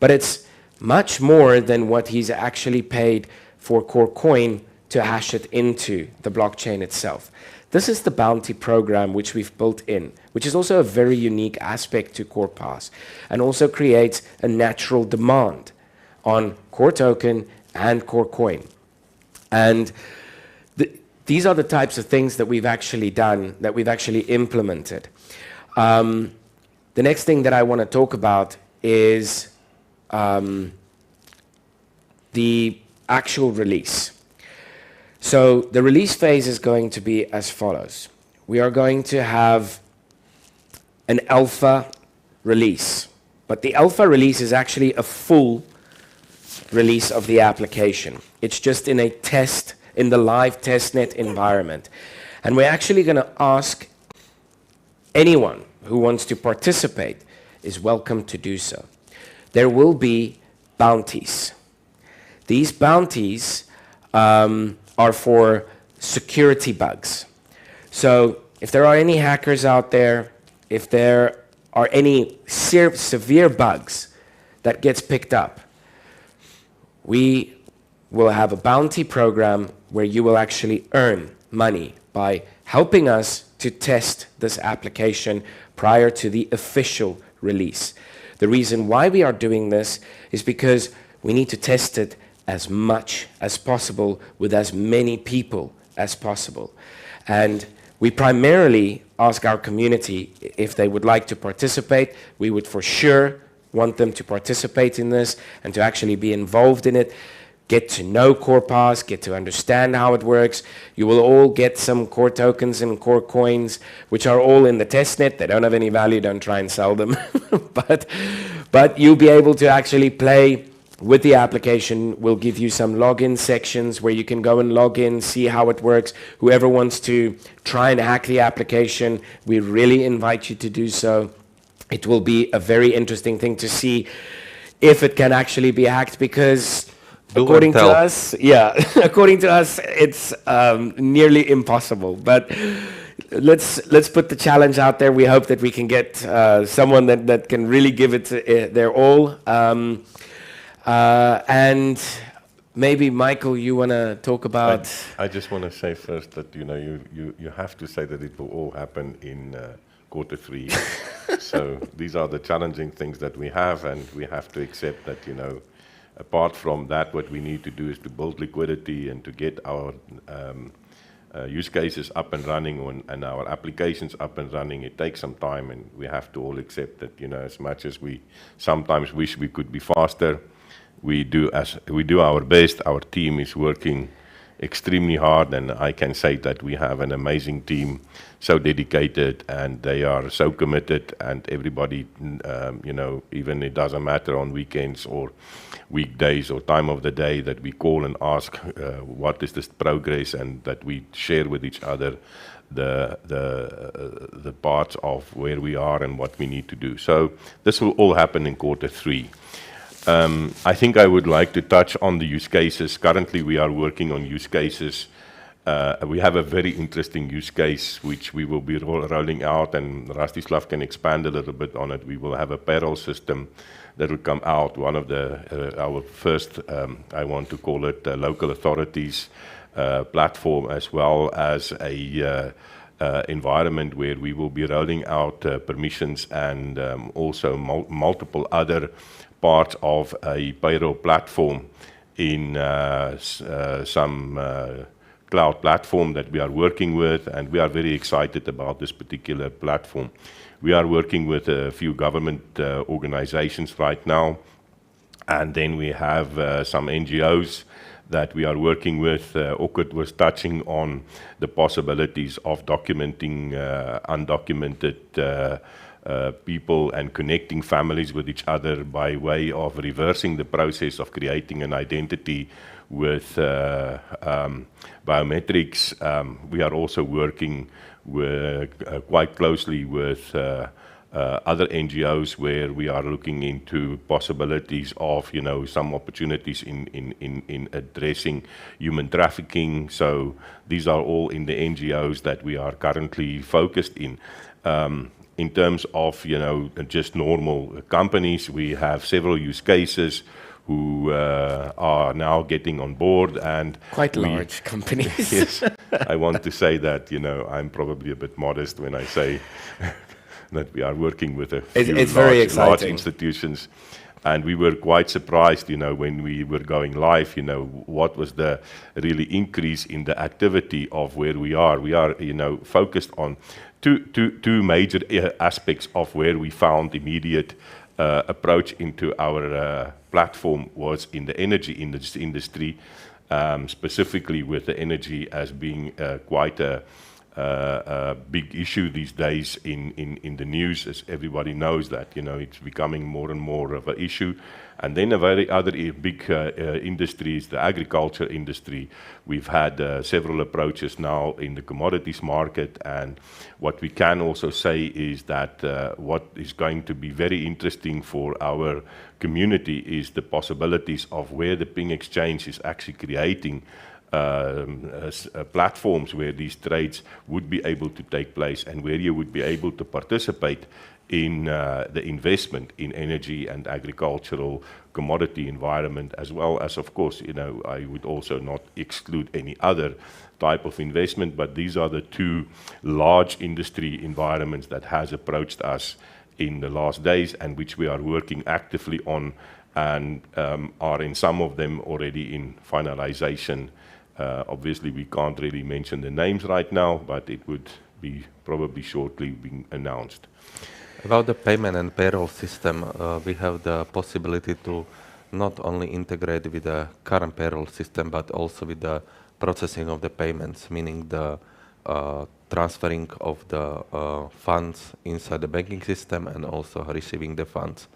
But it's much more than what he's actually paid for core coin to hash it into the blockchain itself. This is the bounty program which we've built in, which is also a very unique aspect to CorePass and also creates a natural demand on core token and core coin. And these are the types of things that we've actually done, that we've actually implemented. The next thing that I want to talk about is the actual release. So the release phase is going to be as follows. We are going to have an alpha release, but the alpha release is actually a full release of the application. It's just in a test, in the live testnet environment. And we're actually going to ask anyone who wants to participate is welcome to do so. There will be bounties. These bounties are for security bugs. So if there are any hackers out there, if there are any severe bugs that gets picked up, we will have a bounty program where you will actually earn money by helping us to test this application prior to the official release. The reason why we are doing this is because we need to test it as much as possible with as many people as possible. And we primarily ask our community if they would like to participate. We would for sure want them to participate in this and to actually be involved in it, get to know CorePass, get to understand how it works. You will all get some core tokens and core coins, which are all in the testnet. They don't have any value, don't try and sell them. but you'll be able to actually play with the application, we'll give you some login sections where you can go and log in, see how it works. Whoever wants to try and hack the application, we really invite you to do so. It will be a very interesting thing to see if it can actually be hacked, because according to us, according to us, it's nearly impossible. But let's put the challenge out there. We hope that we can get someone that can really give it their all. And maybe Michael, you want to talk about? I just want to say first that you have to say that it will all happen in Q3. So these are the challenging things that we have, and we have to accept that apart from that, what we need to do is to build liquidity and to get our use cases up and running and our applications up and running. It takes some time, and we have to all accept that as much as we sometimes wish we could be faster, we do our best. Our team is working extremely hard, and I can say that we have an amazing team, so dedicated, and they are so committed, and everybody, even it doesn't matter on weekends or weekdays or time of the day, that we call and ask what is this progress, and that we share with each other the parts of where we are and what we need to do. So this will all happen in Q3. I think I would like to touch on the use cases. Currently, we are working on use cases. We have a very interesting use case which we will be rolling out, and Rastislav can expand a little bit on it. We will have a payroll system that will come out. One of our first, I want to call it, local authorities platform, as well as a environment where we will be rolling out permissions and also multiple other parts of a payroll platform in some cloud platform that we are working with, and we are very excited about this particular platform. We are working with a few government organizations right now, and then we have some NGOs that we are working with. Okut was touching on the possibilities of documenting undocumented people and connecting families with each other by way of reversing the process of creating an identity with biometrics. We are also working quite closely with other NGOs where we are looking into possibilities of some opportunities in addressing human trafficking. So these are all in the NGOs that we are currently focused in. In terms of just normal companies, we have several use cases who are now getting on board, and quite large companies. Yes, I want to say that I'm probably a bit modest when I say that we are working with a few large institutions. And we were quite surprised, when we were going live, what was the really increase in the activity of where we are. We are, focused on two major aspects of where we found immediate approach into our platform was in the energy industry, specifically with the energy as being quite a big issue these days in the news, as everybody knows that it's becoming more and more of an issue. And then a very other big industry is the agriculture industry. We've had several approaches now in the commodities market, and what we can also say is that what is going to be very interesting for our community is the possibilities of where the TiNG exchange is actually creating platforms where these trades would be able to take place, and where you would be able to participate in the investment in energy and agricultural commodity environment, as well as, of course, I would also not exclude any other type of investment, but these are the two large industry environments that has approached us in the last days, and which we are working actively on, and are in some of them already in finalization. Obviously, we can't really mention the names right now, but it would be probably shortly being announced. About the payment and payroll system, we have the possibility to not only integrate with the current payroll system, but also with the processing of the payments, meaning the transferring of the funds inside the banking system and also receiving the funds.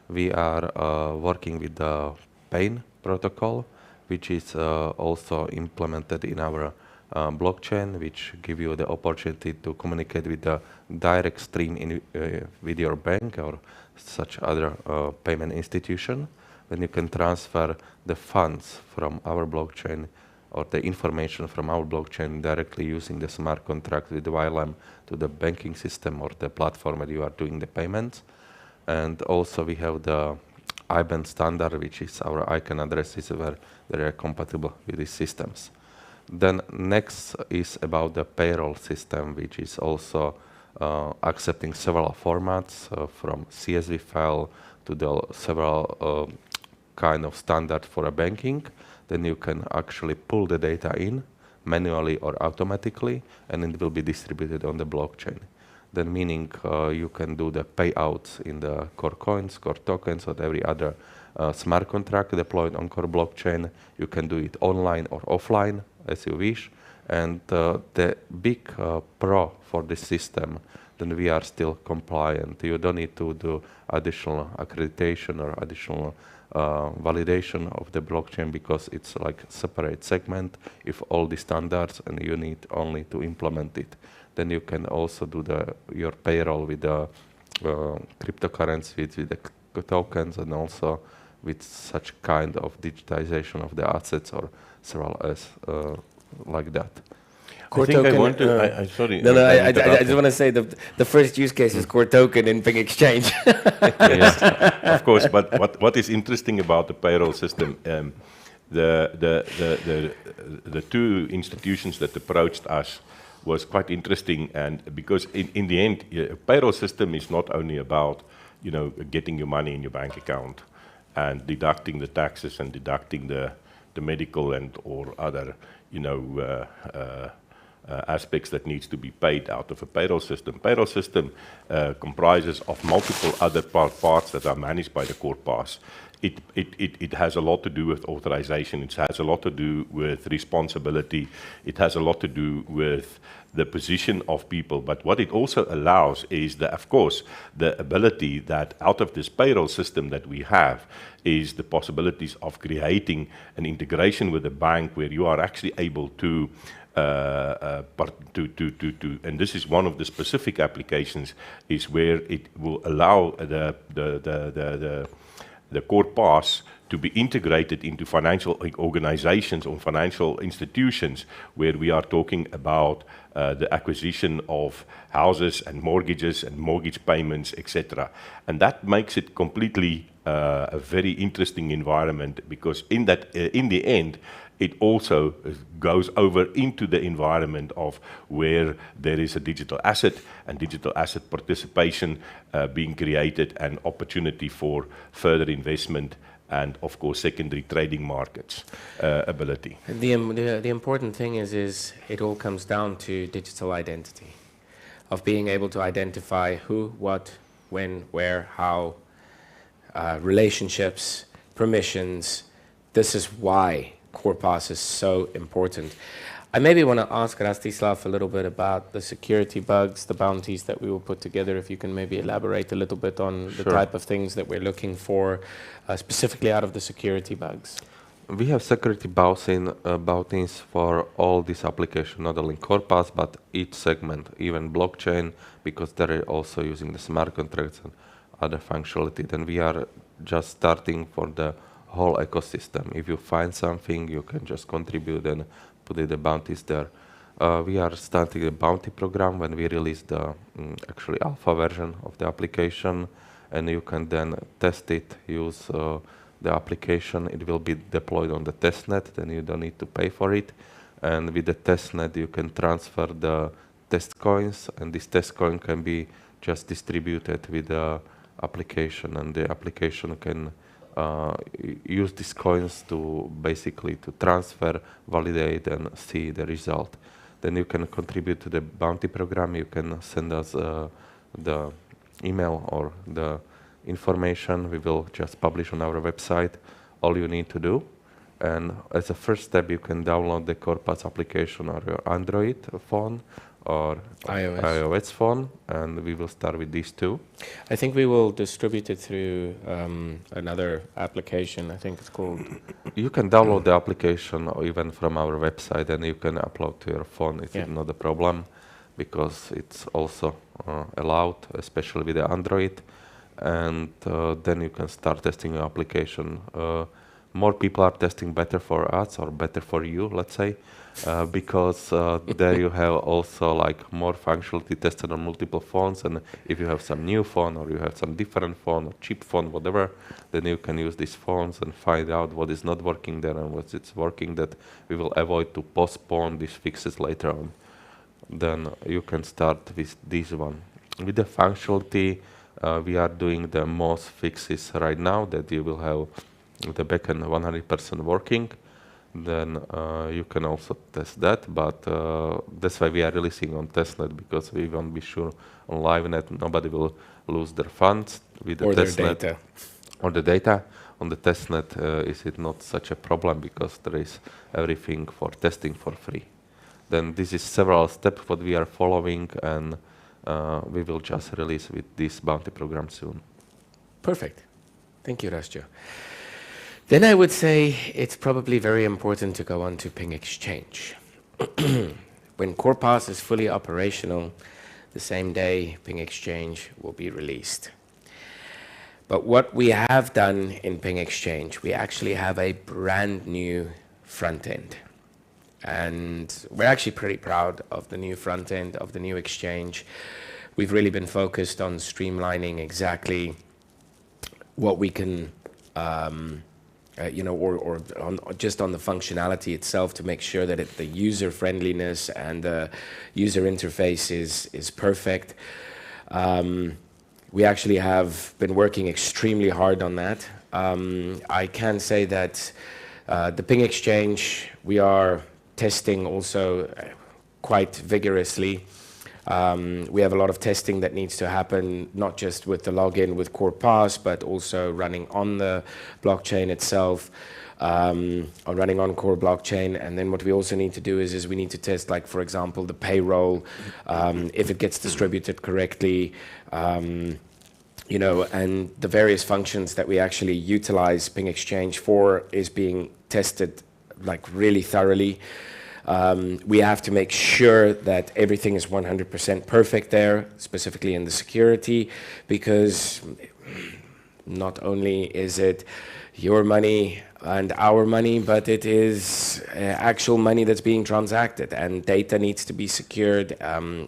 We are working with the PAIN protocol, which is also implemented in our blockchain, which give you the opportunity to communicate with the direct stream with your bank or such other payment institution. Then you can transfer the funds from our blockchain or the information from our blockchain directly using the smart contract with YLM to the banking system or the platform where you are doing the payments. And also we have the IBAN standard, which is our ICANN addresses where they are compatible with these systems. Then next is about the payroll system, which is also accepting several formats from CSV file to the several kind of standard for a banking. Then you can actually pull the data in manually or automatically, and it will be distributed on the blockchain. Then meaning you can do the payouts in the core coins, core tokens, or every other smart contract deployed on core blockchain. You can do it online or offline as you wish. And the big pro for this system, then we are still compliant. You don't need to do additional accreditation or additional validation of the blockchain because it's like a separate segment if all the standards and you need only to implement it. Then you can also do your payroll with the cryptocurrencies, with the tokens, and also with such kind of digitization of the assets or several as like that. I think I want to. Sorry. No, I just want to say the first use case is core token in Ping Exchange. Yes, of course. But what is interesting about the payroll system? The two institutions that approached us was quite interesting, and because in the end, a payroll system is not only about getting your money in your bank account and deducting the taxes and deducting the medical and or other aspects that needs to be paid out of a payroll system. Payroll system comprises of multiple other parts that are managed by the CorePass. It has a lot to do with authorization. It has a lot to do with responsibility. It has a lot to do with the position of people. But what it also allows is, of course, the ability that out of this payroll system that we have is the possibilities of creating an integration with the bank where you are actually able to and this is one of the specific applications, is where it will allow the CorePass to be integrated into financial organizations or financial institutions where we are talking about the acquisition of houses and mortgages and mortgage payments, etc. And that makes it completely a very interesting environment, because in the end, it also goes over into the environment of where there is a digital asset and digital asset participation being created, and opportunity for further investment and, of course, secondary trading markets ability. The important thing is it all comes down to digital identity, of being able to identify who, what, when, where, how, relationships, permissions. This is why CorePass is so important. I maybe want to ask Rastislav a little bit about the security bugs, the bounties that we will put together. If you can maybe elaborate a little bit on the type of things that we're looking for, specifically out of the security bugs. We have security bounties for all these applications, not only CorePass, but each segment, even blockchain, because they're also using the smart contracts and other functionality. Then we are just starting for the whole ecosystem. If you find something, you can just contribute and put the bounties there. We are starting a bounty program when we release the actually alpha version of the application, and you can then test it, use the application. It will be deployed on the testnet, then you don't need to pay for it. And with the testnet, you can transfer the test coins, and this test coin can be just distributed with the application, and the application can use these coins to basically to transfer, validate, and see the result. Then you can contribute to the bounty program. You can send us the email or the information. We will just publish on our website all you need to do. And as a first step, you can download the CorePass application on your Android phone or iOS phone, and we will start with these two. I think we will distribute it through another application. I think it's called... You can download the application or even from our website, and you can upload to your phone. It's not a problem, because it's also allowed, especially with the Android. And then you can start testing your application. More people are testing better for us or better for you, let's say, because there you have also like more functionality tested on multiple phones. And if you have some new phone or you have some different phone or cheap phone, whatever, then you can use these phones and find out what is not working there and what is working, that we will avoid to postpone these fixes later on. Then you can start with this one. With the functionality, we are doing the most fixes right now, that you will have the backend 100% working. Then you can also test that, but that's why we are releasing on testnet, because we want to be sure on LiveNet nobody will lose their funds with the testnet. Their data. Or the data. On the testnet, is it not such a problem, because there is everything for testing for free. Then this is several steps what we are following, and we will just release with this bounty program soon. Perfect. Thank you, Rastio. Then I would say it's probably very important to go on to Ping Exchange. When CorePass is fully operational, the same day Ping Exchange will be released. But what we have done in Ping Exchange, we actually have a brand new front end. And we're actually pretty proud of the new front end, of the new exchange. We've really been focused on streamlining exactly what we can, or just on the functionality itself, to make sure that the user friendliness and the user interface is perfect. We actually have been working extremely hard on that. I can say that the Ping Exchange, we are testing also quite vigorously. We have a lot of testing that needs to happen, not just with the login with CorePass, but also running on the blockchain itself, or running on core blockchain. And then what we also need to do is we need to test, like, for example, the payroll, if it gets distributed correctly, and the various functions that we actually utilize Ping Exchange for is being tested like really thoroughly. We have to make sure that everything is 100% perfect there, specifically in the security, because not only is it your money and our money, but it is actual money that's being transacted, and data needs to be secured.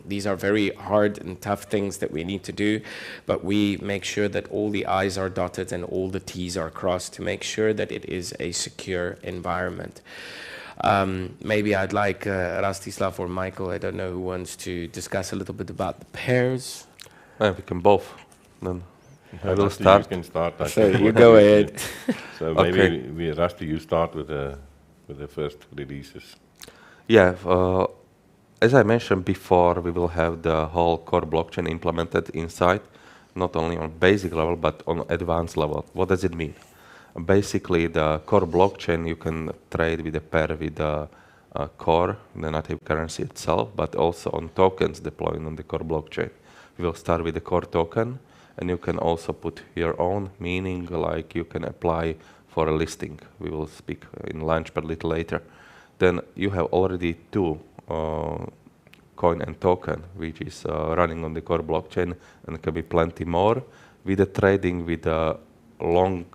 These are very hard and tough things that we need to do, but we make sure that all the I's are dotted and all the T's are crossed to make sure that it is a secure environment. Maybe I'd like Rastislav or Michael, I don't know who wants to discuss a little bit about the pairs. We can both. Then I will start. You can start. So you go ahead. So maybe Rusty, you start with the first releases. Yeah, as I mentioned before, we will have the whole core blockchain implemented inside, not only on basic level, but on advanced level. What does it mean? Basically, the core blockchain, you can trade with a pair with the core, the native currency itself, but also on tokens deployed on the core blockchain. We will start with the core token, and you can also put your own, meaning like you can apply for a listing. We will speak in Launchpad a little later. Then you have already two coin and token, which is running on the core blockchain, and can be plenty more with the trading with long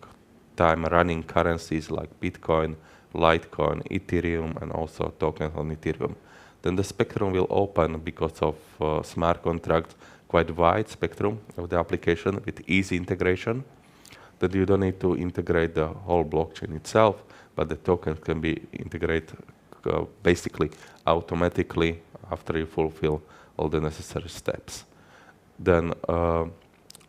time running currencies like Bitcoin, Litecoin, Ethereum, and also tokens on Ethereum. Then the spectrum will open because of smart contracts, quite wide spectrum of the application with easy integration, that you don't need to integrate the whole blockchain itself, but the tokens can be integrated basically automatically after you fulfill all the necessary steps. Then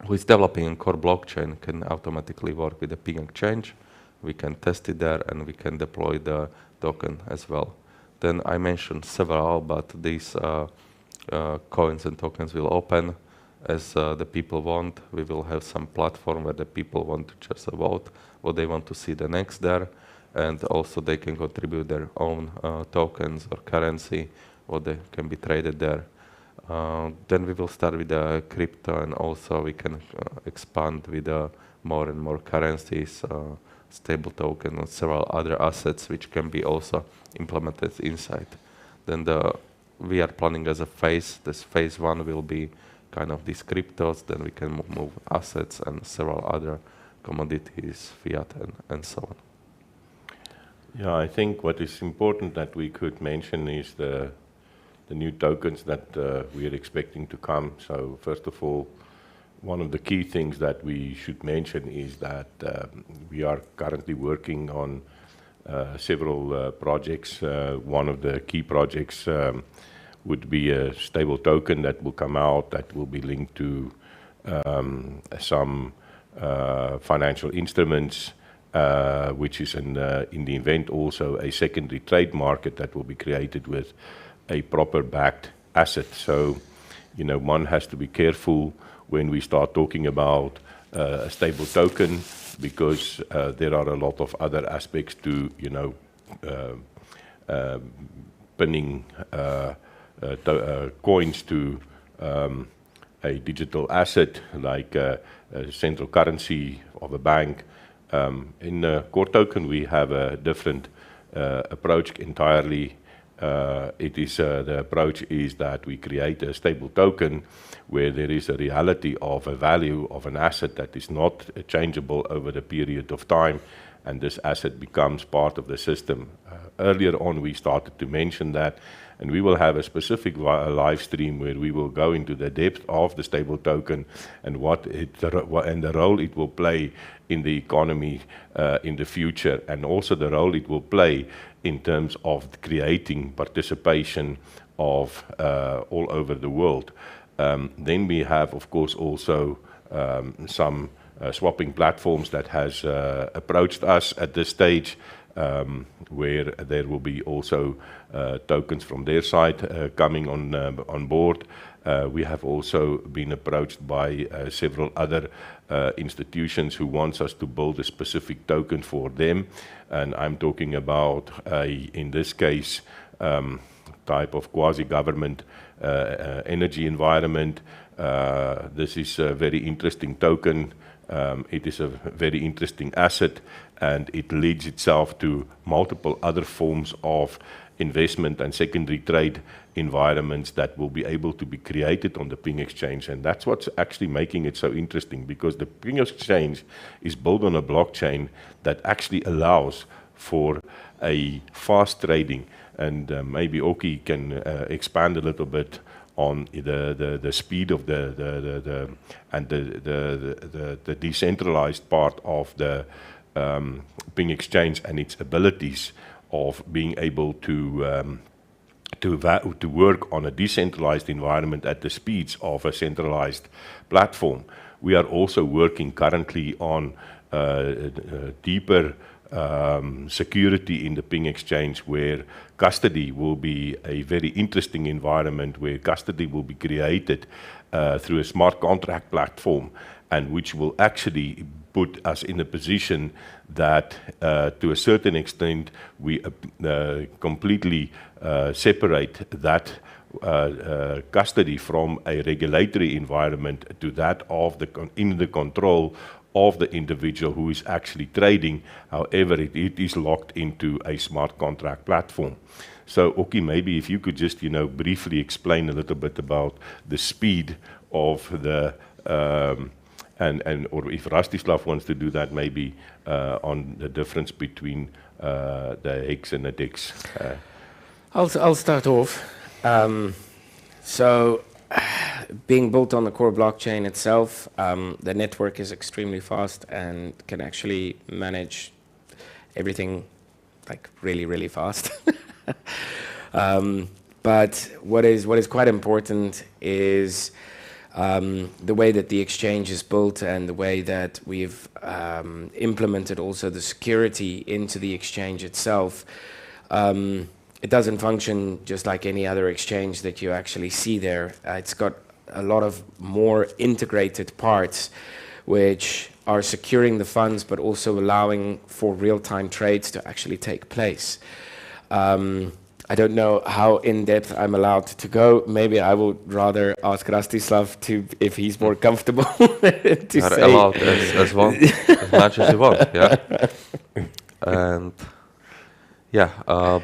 who is developing a core blockchain can automatically work with the Ping Exchange. We can test it there, and we can deploy the token as well. Then I mentioned several, but these coins and tokens will open as the people want. We will have some platform where the people want to just vote what they want to see the next there. and also they can contribute their own tokens or currency, or they can be traded there. Then we will start with the crypto, and also we can expand with more and more currencies, stable token, and several other assets which can be also implemented inside. Then we are planning as a phase. This phase 1 will be kind of these cryptos. Then we can move assets and several other commodities, fiat, and so on. Yeah, I think what is important that we could mention is the new tokens that we are expecting to come. So first of all, one of the key things that we should mention is that we are currently working on several projects. One of the key projects would be a stable token that will come out that will be linked to some financial instruments, which is in the event also a secondary trade market that will be created with a proper backed asset. So, one has to be careful when we start talking about a stable token, because there are a lot of other aspects to, pinning coins to a digital asset like a central currency of a bank. In the core token, we have a different approach entirely. The approach is that we create a stable token where there is a reality of a value of an asset that is not changeable over the period of time, and this asset becomes part of the system. Earlier on, we started to mention that, and we will have a specific live stream where we will go into the depth of the stable token and the role it will play in the economy in the future, and also the role it will play in terms of creating participation of all over the world. Then we have, of course, also some swapping platforms that has approached us at this stage, where there will be also tokens from their side coming on board. We have also been approached by several other institutions who wants us to build a specific token for them, and I'm talking about in this case type of quasi-government energy environment. This is a very interesting token. It is a very interesting asset, and it leads itself to multiple other forms of investment and secondary trade environments that will be able to be created on the PiNG exchange. And that's what's actually making it so interesting, because the PiNG exchange is built on a blockchain that actually allows for a fast trading. And maybe Oki can expand a little bit on the speed of the decentralized part of the PiNG exchange and its abilities of being able to work on a decentralized environment at the speeds of a centralized platform. We are also working currently on deeper security in the PiNG exchange, where custody will be a very interesting environment, where custody will be created through a smart contract platform, and which will actually put us in a position that to a certain extent we completely separate that custody from a regulatory environment to that of in the control of the individual who is actually trading. However, it is locked into a smart contract platform. So, Oki, maybe if you could just, briefly explain a little bit about the speed of the, or if Rastislav wants to do that, maybe on the difference between the HEX and the DEX. I'll start off. So, being built on the core blockchain itself, the network is extremely fast and can actually manage everything like really, really fast. But what is quite important is the way that the exchange is built and the way that we've implemented also the security into the exchange itself. It doesn't function just like any other exchange that you actually see there. It's got a lot of more integrated parts, which are securing the funds, but also allowing for real-time trades to actually take place. I don't know how in-depth I'm allowed to go. Maybe I would rather ask Rastislav if he's more comfortable to You are say. allowed as much as you want, yeah. And yeah,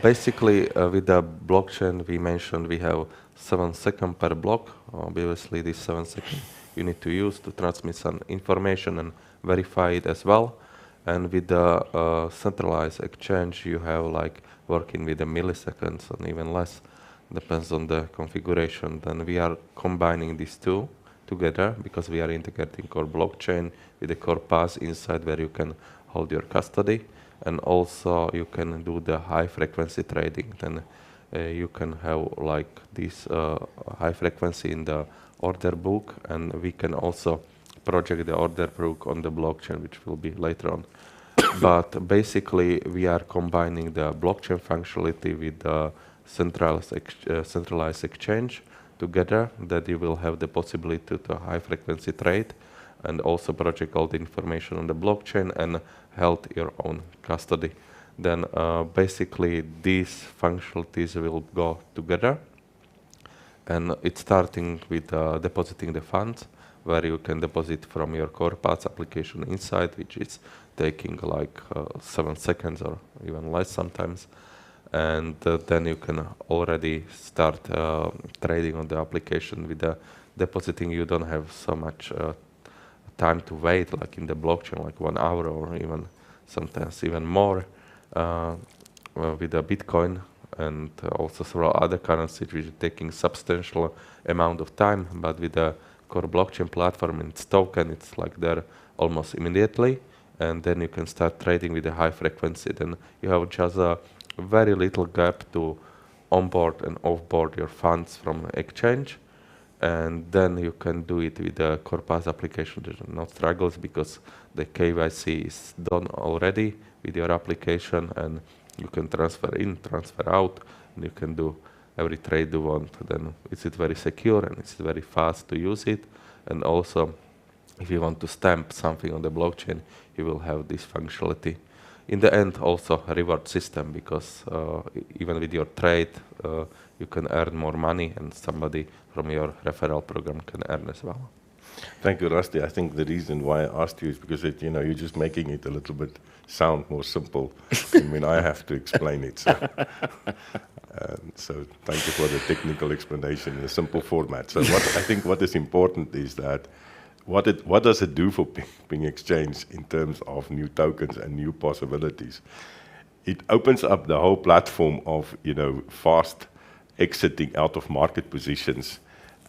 basically with the blockchain we mentioned we have 7 seconds per block. Obviously, this 7 seconds you need to use to transmit some information and verify it as well. And with the centralized exchange, you have like working with the milliseconds and even less, depends on the configuration. Then we are combining these two together because we are integrating core blockchain with the CorePass inside where you can hold your custody, and also you can do the high frequency trading. Then you can have like this high frequency in the order book, and we can also project the order book on the blockchain, which will be later on. But basically, we are combining the blockchain functionality with the centralized exchange together, that you will have the possibility to high frequency trade and also project all the information on the blockchain and hold your own custody. Then basically these functionalities will go together, and it's starting with depositing the funds, where you can deposit from your CorePass application inside, which is taking like 7 seconds or even less sometimes. And then you can already start trading on the application. With the depositing, you don't have so much time to wait, like in the blockchain, like 1 hour or even sometimes even more. With the Bitcoin and also several other currencies, which are taking substantial amount of time, but with the core blockchain platform and its token, it's like there almost immediately, and then you can start trading with a high frequency. Then you have just a very little gap to onboard and offboard your funds from exchange, and then you can do it with the CorePass application. There's no struggles because the KYC is done already with your application, and you can transfer in, transfer out, and you can do every trade you want. Then it's very secure and it's very fast to use it. And also, if you want to stamp something on the blockchain, you will have this functionality. In the end, also a reward system, because even with your trade, you can earn more money, and somebody from your referral program can earn as well. Thank you, Rusty. I think the reason why I asked you is because you're just making it a little bit sound more simple. I mean, I have to explain it. So thank you for the technical explanation in a simple format. So I think what is important is that what does it do for Ping Exchange in terms of new tokens and new possibilities? It opens up the whole platform of fast exiting out of market positions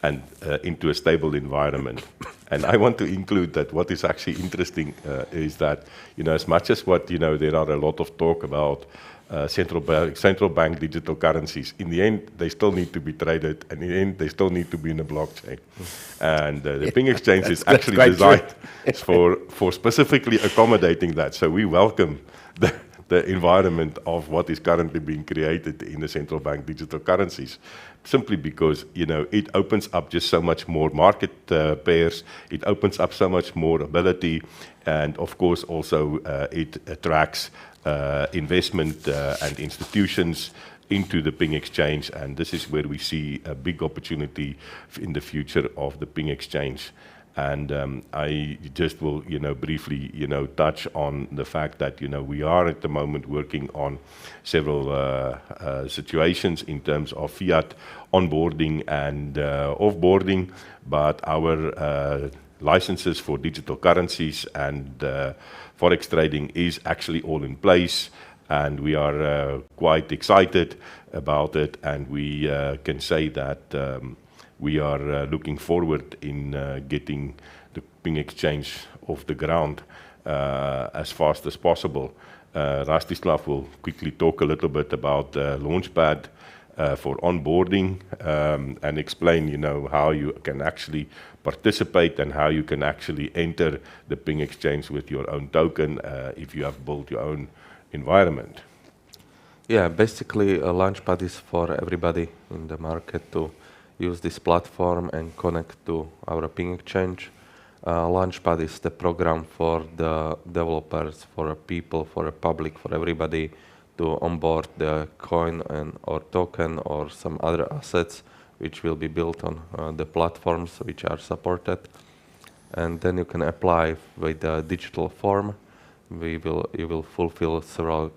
and into a stable environment. And I want to include that what is actually interesting is that, as much as there are a lot of talk about central bank digital currencies, in the end, they still need to be traded, and in the end, they still need to be in a blockchain. And the Ping Exchange is actually designed for specifically accommodating that. So we welcome the environment of what is currently being created in the central bank digital currencies, simply because it opens up just so much more market pairs, it opens up so much more ability, and of course also it attracts investment and institutions into the Ping Exchange, and this is where we see a big opportunity in the future of the Ping Exchange. And I just will, briefly, touch on the fact that, we are at the moment working on several situations in terms of fiat onboarding and offboarding, but our licenses for digital currencies and forex trading is actually all in place, and we are quite excited about it, and we can say that we are looking forward in getting the Ping Exchange off the ground as fast as possible. Rastislav will quickly talk a little bit about Launchpad for onboarding and explain, how you can actually participate and how you can actually enter the Ping Exchange with your own token if you have built your own environment. Yeah, basically Launchpad is for everybody in the market to use this platform and connect to our Ping Exchange. Launchpad is the program for the developers, for the people, for the public, for everybody to onboard the coin and or token or some other assets which will be built on the platforms which are supported. And then you can apply with a digital form. You will fulfill several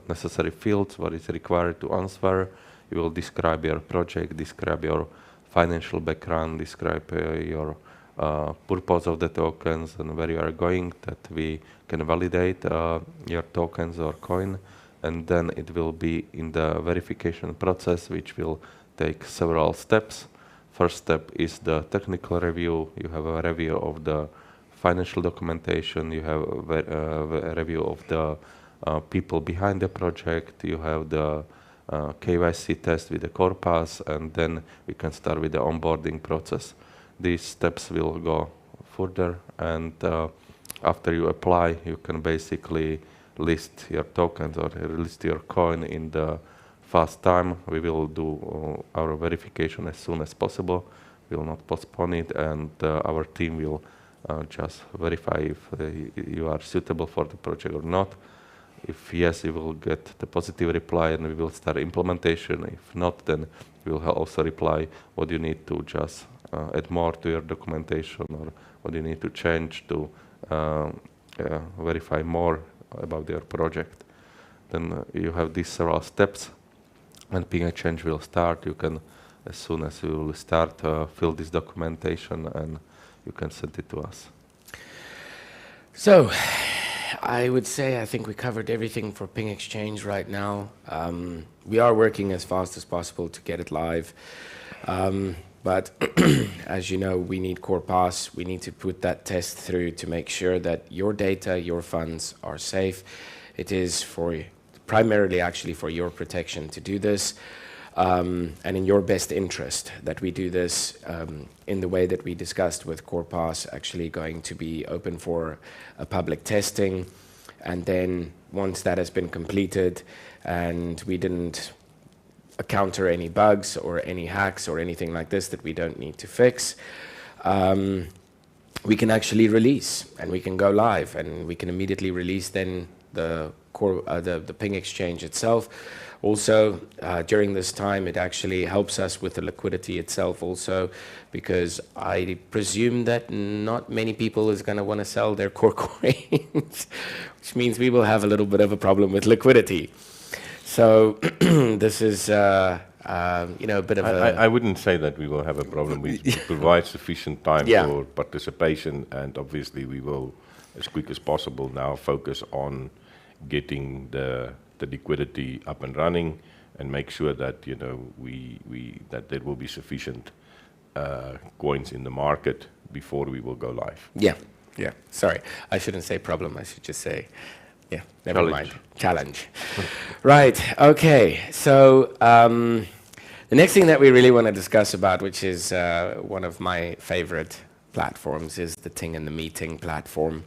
necessary fields, what is required to answer. You will describe your project, describe your financial background, describe your purpose of the tokens and where you are going, that we can validate your tokens or coin. And then it will be in the verification process, which will take several steps. First step is the technical review. You have a review of the financial documentation. You have a review of the people behind the project. You have the KYC test with the CorePass, and then we can start with the onboarding process. These steps will go further, and after you apply, you can basically list your tokens or list your coin in the fast time. We will do our verification as soon as possible. We will not postpone it, and our team will just verify if you are suitable for the project or not. If yes, you will get the positive reply and we will start implementation. If not, then we will also reply what you need to just add more to your documentation or what you need to change to verify more about your project. Then you have these several steps. When TiNG Exchange will start, you can, as soon as you will start, fill this documentation and you can send it to us. So, I would say I think we covered everything for TiNG Exchange right now. We are working as fast as possible to get it live. But as you know, we need CorePass. We need to put that test through to make sure that your data, your funds are safe. It is primarily actually for your protection to do this, and in your best interest that we do this in the way that we discussed with CorePass, actually going to be open for a public testing. And then once that has been completed and we didn't encounter any bugs or any hacks or anything like this that we don't need to fix, we can actually release and we can go live and we can immediately release then the TiNG Exchange itself. Also, during this time, it actually helps us with the liquidity itself also, because I presume that not many people is going to want to sell their core coins, which means we will have a little bit of a problem with liquidity. So this is, a bit of I wouldn't say that we will have a problem. We provide sufficient time for participation, and obviously we will, as quick as possible now, focus on getting the liquidity up and running and make sure that that there will be sufficient coins in the market before we will go live. Yeah. Sorry, I shouldn't say problem. I should just say, never mind. Challenge. Right. Okay. So the next thing that we really want to discuss about, which is one of my favorite platforms, is the TiNG and the Meeting platform.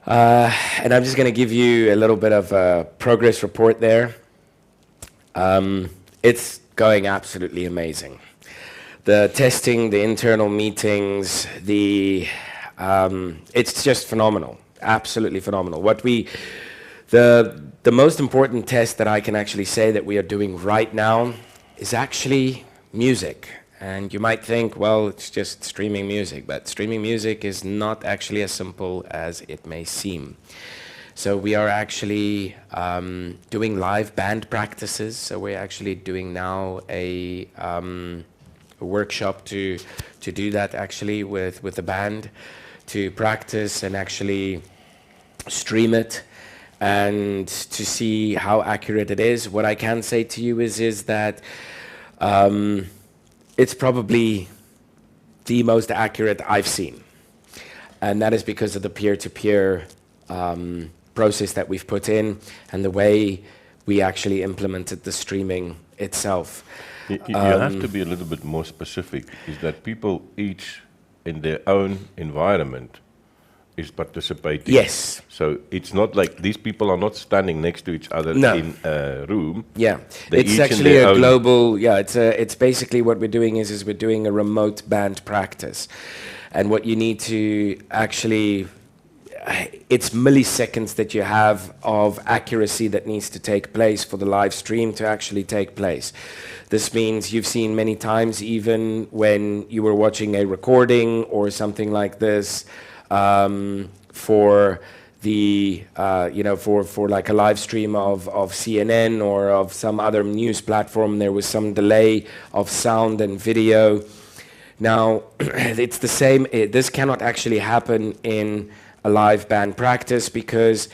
And I'm just going to give you a little bit of a progress report there. It's going absolutely amazing. The testing, the internal meetings, it's just phenomenal, absolutely phenomenal. The most important test that I can actually say that we are doing right now is actually music. And you might think, well, it's just streaming music, but streaming music is not actually as simple as it may seem. So we are actually doing live band practices. So we're actually doing now a workshop to do that actually with the band, to practice and actually stream it and to see how accurate it is. What I can say to you is that it's probably the most accurate I've seen. And that is because of the peer-to-peer process that we've put in and the way we actually implemented the streaming itself. You have to be a little bit more specific, is that people each in their own environment is participating. Yes. So it's not like these people are not standing next to each other No. in a room. Yeah, They it's each in actually their a own- global. Yeah, it's basically what we're doing is we're doing a remote band practice, and what you need to actually, it's milliseconds that you have of accuracy that needs to take place for the live stream to actually take place. This means you've seen many times, even when you were watching a recording or something like this, for the for like a live stream of CNN or of some other news platform, there was some delay of sound and video. Now, it's the same. This cannot actually happen in a live band practice because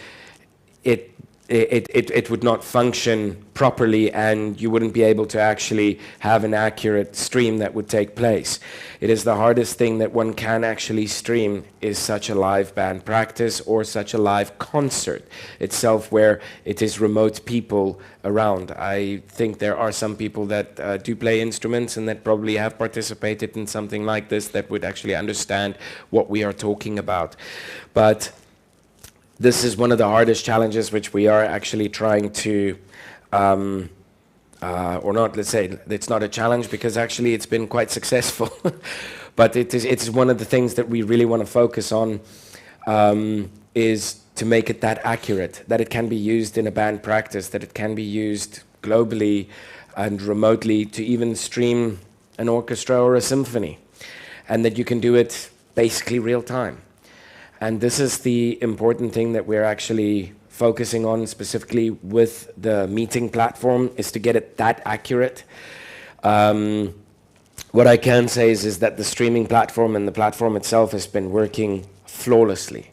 it would not function properly, and you wouldn't be able to actually have an accurate stream that would take place. It is the hardest thing that one can actually stream is such a live band practice or such a live concert itself where it is remote people around. I think there are some people that do play instruments and that probably have participated in something like this that would actually understand what we are talking about. But this is one of the hardest challenges which we are actually trying to, or not, let's say, it's not a challenge because actually it's been quite successful. But it's one of the things that we really want to focus on, is to make it that accurate, that it can be used in a band practice, that it can be used globally and remotely to even stream an orchestra or a symphony, and that you can do it basically real time. And this is the important thing that we're actually focusing on specifically with the meeting platform, is to get it that accurate. What I can say is that the streaming platform and the platform itself has been working flawlessly.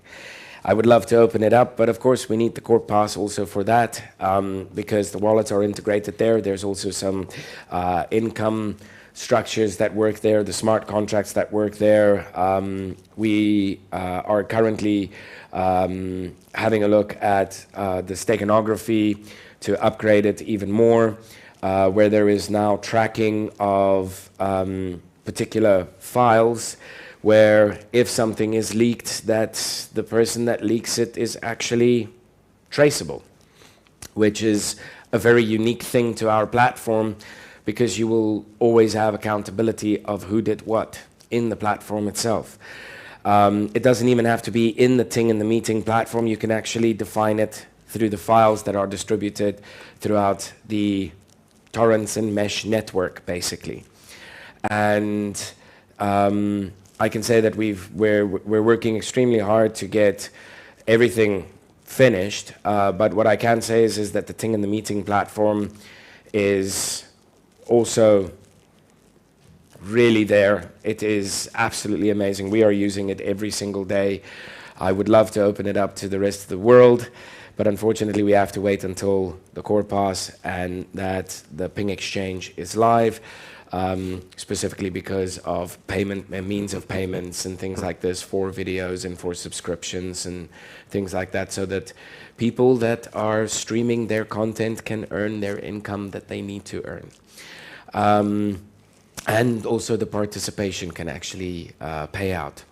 I would love to open it up, but of course we need the CorePass also for that, because the wallets are integrated there. There's also some income structures that work there, the smart contracts that work there. We are currently having a look at the steganography to upgrade it even more, where there is now tracking of particular files, where if something is leaked, that the person that leaks it is actually traceable, which is a very unique thing to our platform, because you will always have accountability of who did what in the platform itself. It doesn't even have to be in the TiNG and the meeting platform. You can actually define it through the files that are distributed throughout the torrents and mesh network, basically. And I can say that we're working extremely hard to get everything finished. But what I can say is that the TiNG and the meeting platform is also really there. It is absolutely amazing. We are using it every single day. I would love to open it up to the rest of the world, but unfortunately we have to wait until the CorePass and that the ping exchange is live, specifically because of payment and means of payments and things like this for videos and for subscriptions and things like that, so that people that are streaming their content can earn their income that they need to earn. And also the participation can actually pay out.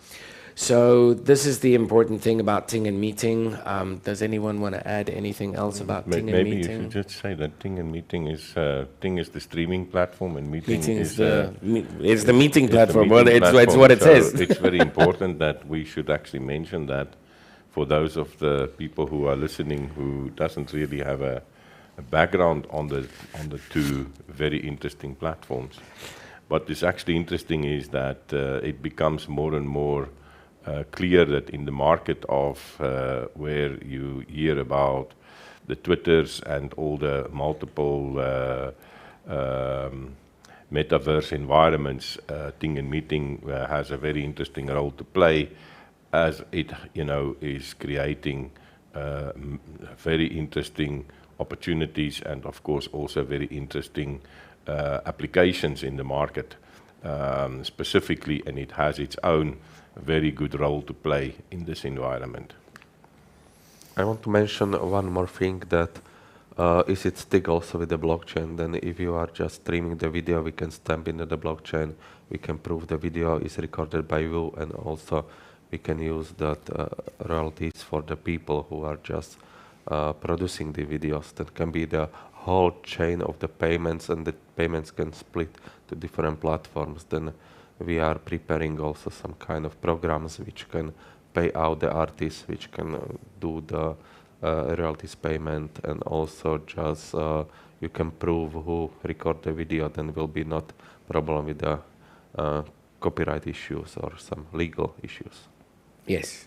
So this is the important thing about TiNG and meeting. Does anyone want to add anything else about TiNG and maybe meeting? you should just say that TiNG and meeting is TiNG is the streaming platform, and meeting It's is the meeting platform. the meeting Well, it's platform. what it So says. it's very important that we should actually mention that for those of the people who are listening who doesn't really have a background on the two very interesting platforms. What is actually interesting is that it becomes more and more clear that in the market of where you hear about the Twitters and all the multiple metaverse environments, TiNG and meeting has a very interesting role to play, as it is creating very interesting opportunities and of course also very interesting applications in the market specifically, and it has its own very good role to play in this environment. I want to mention one more thing, that is it stick also with the blockchain. Then if you are just streaming the video, we can stamp into the blockchain, we can prove the video is recorded by you, and also we can use that royalties for the people who are just producing the videos. That can be the whole chain of the payments, and the payments can split to different platforms. Then we are preparing also some kind of programs which can pay out the artists, which can do the royalties payment, and also just you can prove who record the video. Then will be not problem with the copyright issues or some legal issues. Yes.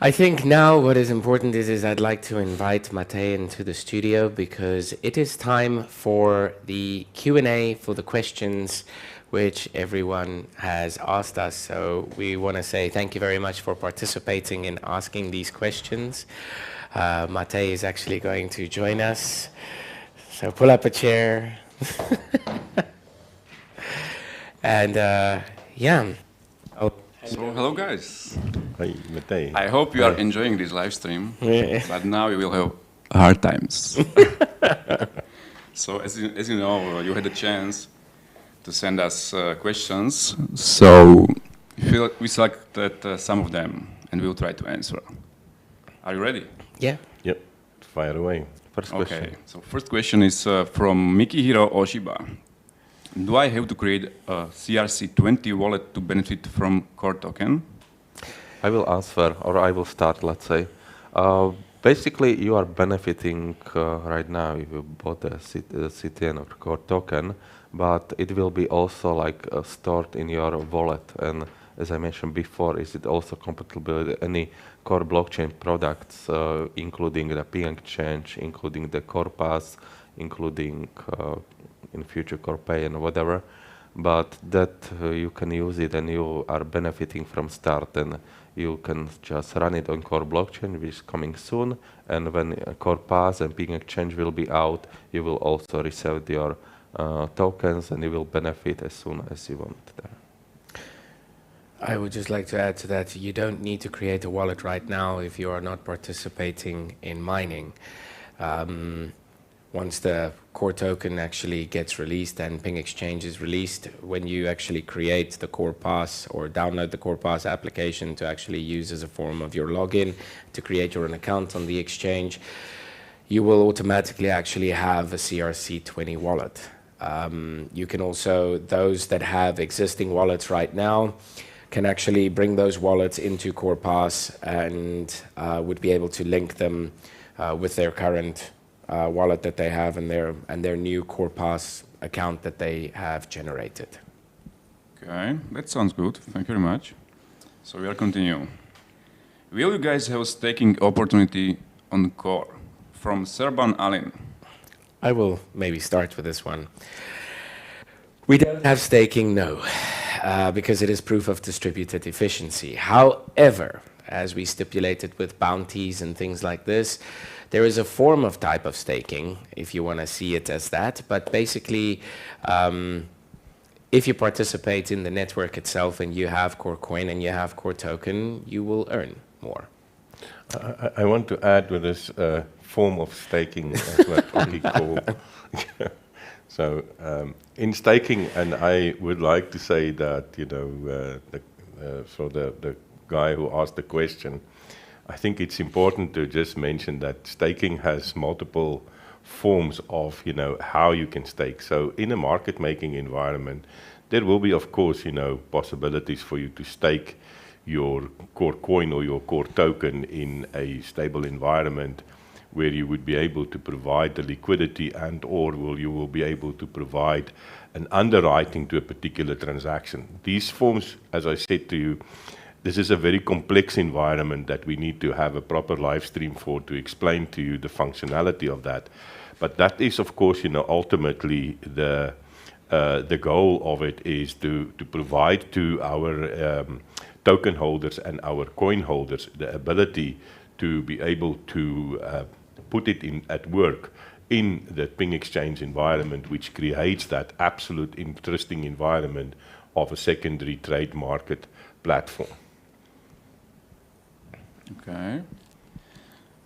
I think now what is important is I'd like to invite Matej into the studio, because it is time for the Q&A, for the questions which everyone has asked us. So we want to say thank you very much for participating in asking these questions. Matej is actually going to join us. So pull up a chair. And yeah. So hello guys. Hey, Matej. I hope you are enjoying this live stream, but now you will have hard times. So as you know, you had a chance to send us questions. So we selected some of them and we'll try to answer. Are you ready? Yeah. Yep, fire away. First question. Okay, so first question is from Mikihiro Oshiba. Do I have to create a CRC20 wallet to benefit from core token? I will answer, or I will start, let's say. Basically, you are benefiting right now if you bought the CTN or core token, but it will be also like stored in your wallet. And as I mentioned before, is it also compatible with any core blockchain products, including the TiNG exchange, including the CorePass, including in future CorePay and whatever, but that you can use it and you are benefiting from start, and you can just run it on core blockchain, which is coming soon, and when CorePass and TiNG exchange will be out, you will also receive your tokens and you will benefit as soon as you want there. I would just like to add to that, you don't need to create a wallet right now if you are not participating in mining. Once the core token actually gets released and TiNG exchange is released, when you actually create the CorePass or download the CorePass application to actually use as a form of your login to create your own account on the exchange, you will automatically actually have a CRC20 wallet. You can also, those that have existing wallets right now, can actually bring those wallets into CorePass and would be able to link them with their current wallet that they have and their new CorePass account that they have generated. Okay, that sounds good. Thank you very much. So we are continuing. Will you guys have a staking opportunity on Core? From Serban Alin. I will maybe start with this one. We don't have staking, no, because it is proof of distributed efficiency. However, as we stipulated with bounties and things like this, there is a form of type of staking, if you want to see it as that. But basically, if you participate in the network itself and you have core coin and you have core token, you will earn more. I want to add with this form of staking, as what we call. So in staking, and I would like to say that, you know, the guy who asked the question, I think it's important to just mention that staking has multiple forms of, you know, how you can stake. So in a market making environment, there will be, of course, you know, possibilities for you to stake your core coin or your core token in a stable environment where you would be able to provide the liquidity and or you will be able to provide an underwriting to a particular transaction. These forms, as I said to you, this is a very complex environment that we need to have a proper live stream for to explain to you the functionality of that. But that is, of course, you know, ultimately the goal of it is to provide to our token holders and our coin holders the ability to be able to put it in at work in the TiNG exchange environment, which creates that absolute interesting environment of a secondary trade market platform. Okay.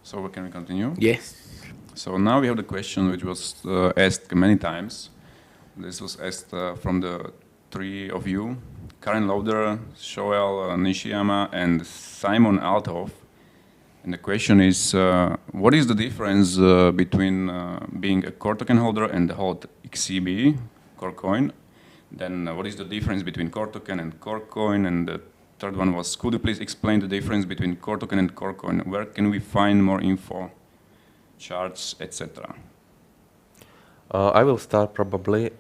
So can we continue? Yes. So now we have the question which was asked many times. This was asked from the three of you, Karen Lauder, Shoel Nishiyama, and Simon Althoff. And the question is, what is the difference between being a core token holder and hold XCB, core coin? Then what is the difference between core token and core coin? And the third one was, could you please explain the difference between core token and core coin? Where can we find more info, charts, etc.? I will start probably.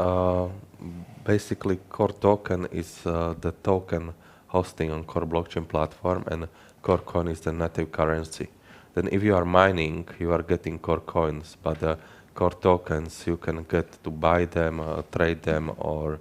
Basically, core token is the token hosting on core blockchain platform, and core coin is the native currency. Then if you are mining, you are getting core coins, but the core tokens, you can get to buy them, trade them, or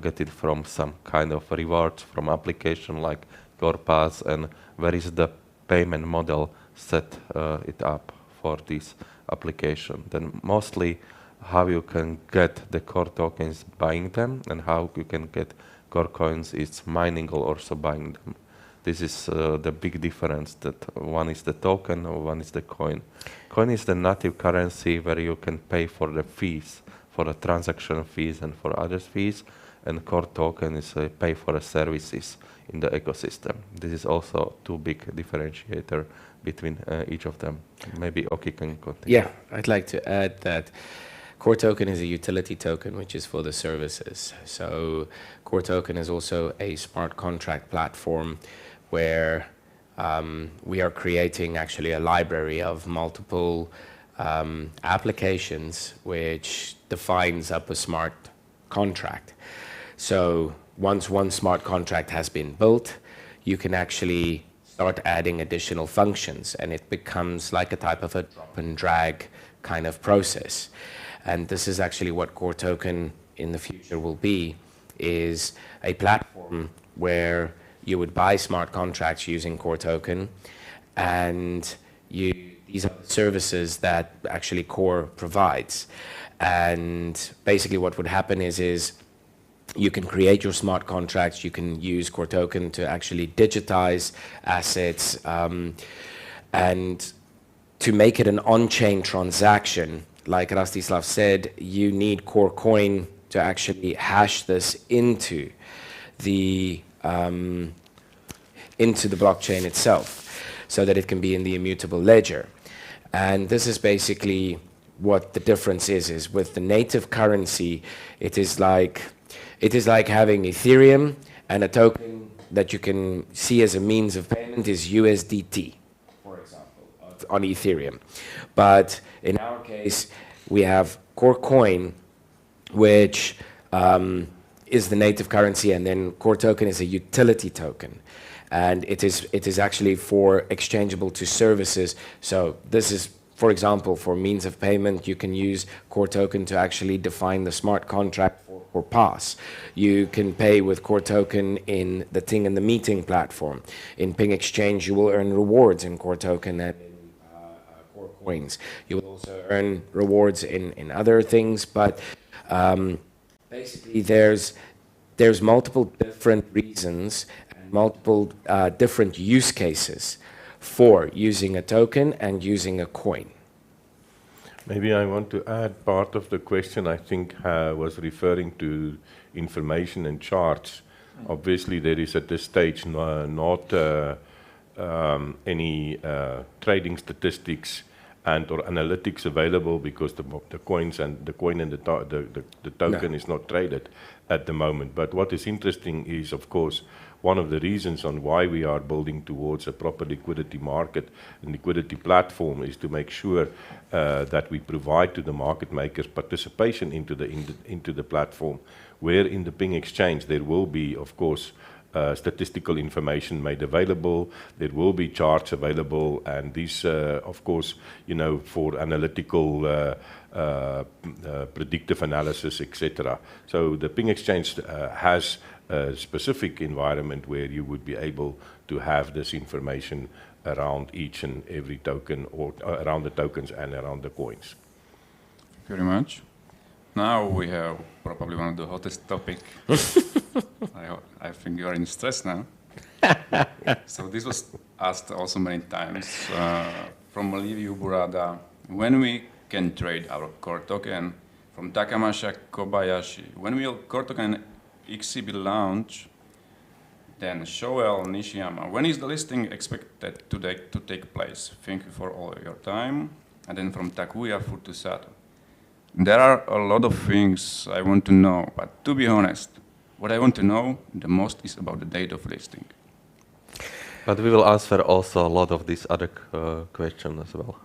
get it from some kind of rewards from application like CorePass, and where is the payment model set it up for this application. Then mostly how you can get the core tokens buying them, and how you can get core coins is mining or also buying them. This is the big difference, that one is the token or one is the coin. Coin is the native currency where you can pay for the fees, for the transaction fees and for other fees, and core token is pay for the services in the ecosystem. This is also too big differentiator between each of them. Maybe Oki can continue. Yeah, I'd like to add that core token is a utility token, which is for the services. So core token is also a smart contract platform where we are creating actually a library of multiple applications which defines up a smart contract. So once one smart contract has been built, you can actually start adding additional functions, and it becomes like a type of a drop and drag kind of process. And this is actually what core token in the future will be, is a platform where you would buy smart contracts using core token, and these are the services that actually core provides. And basically what would happen is you can create your smart contracts, you can use core token to actually digitize assets, and to make it an on-chain transaction, like Rastislav said, you need core coin to actually hash this into the blockchain itself, so that it can be in the immutable ledger. And this is basically what the difference is with the native currency. It is like having Ethereum, and a token that you can see as a means of payment is USDT, for example, on Ethereum. But in our case, we have core coin, which is the native currency, and then core token is a utility token. And it is actually for exchangeable to services. So this is, for example, for means of payment, you can use core token to actually define the smart contract for CorePass. You can pay with core token in the TiNG and the meeting platform. In Ping Exchange, you will earn rewards in core token and in core coins. You will also earn rewards in other things, but basically there's multiple different reasons and multiple different use cases for using a token and using a coin. Maybe I want to add part of the question, I think, was referring to information and charts. Obviously, there is at this stage not any trading statistics or analytics available, because the coin and the token is not traded at the moment. But what is interesting is, of course, one of the reasons on why we are building towards a proper liquidity market and liquidity platform is to make sure that we provide to the market makers participation into the platform, where in the Ping Exchange there will be, of course, statistical information made available, there will be charts available, and these, of course, for analytical predictive analysis, etc. So the Ping Exchange has a specific environment where you would be able to have this information around each and every token, or around the tokens and around the coins. Thank you very much. Now we have probably one of the hottest topics. I think you are in stress now. So this was asked also many times from Liviu Burada. When we can trade our core token? From Takamasha Kobayashi. When will core token XCB launch? Then Shoel Nishiyama, when is the listing expected to take place? Thank you for all your time. And then from Takuya Futusato. There are a lot of things I want to know, but to be honest, what I want to know the most is about the date of listing. But we will answer also a lot of these other questions as well.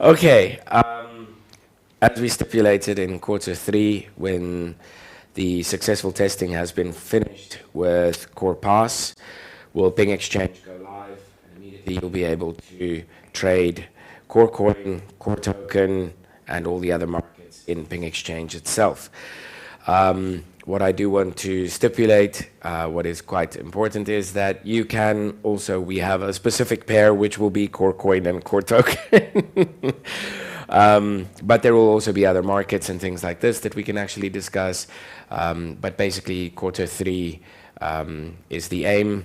Okay. As we stipulated in Q3, when the successful testing has been finished with CorePass, will Ping Exchange go live, and immediately you'll be able to trade CoreCoin, CoreToken, and all the other markets in Ping Exchange itself. What I do want to stipulate, what is quite important, is that you can also, we have a specific pair which will be CoreCoin and CoreToken. But there will also be other markets and things like this that we can actually discuss. But basically, Q3 is the aim.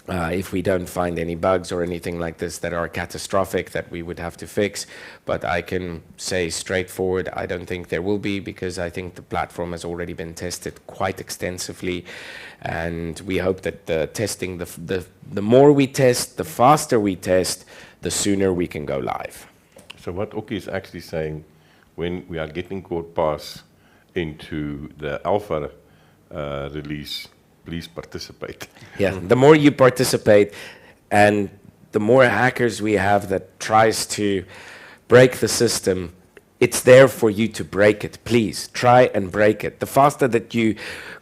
If we don't find any bugs or anything like this that are catastrophic that we would have to fix. But I can say straightforward, I don't think there will be, because I think the platform has already been tested quite extensively. And we hope that the testing, the more we test, the faster we test, the sooner we can go live. So what Oki is actually saying, when we are getting CorePass into the alpha release, please participate. Yeah, the more you participate and the more hackers we have that tries to break the system, it's there for you to break it. Please try and break it. The faster that you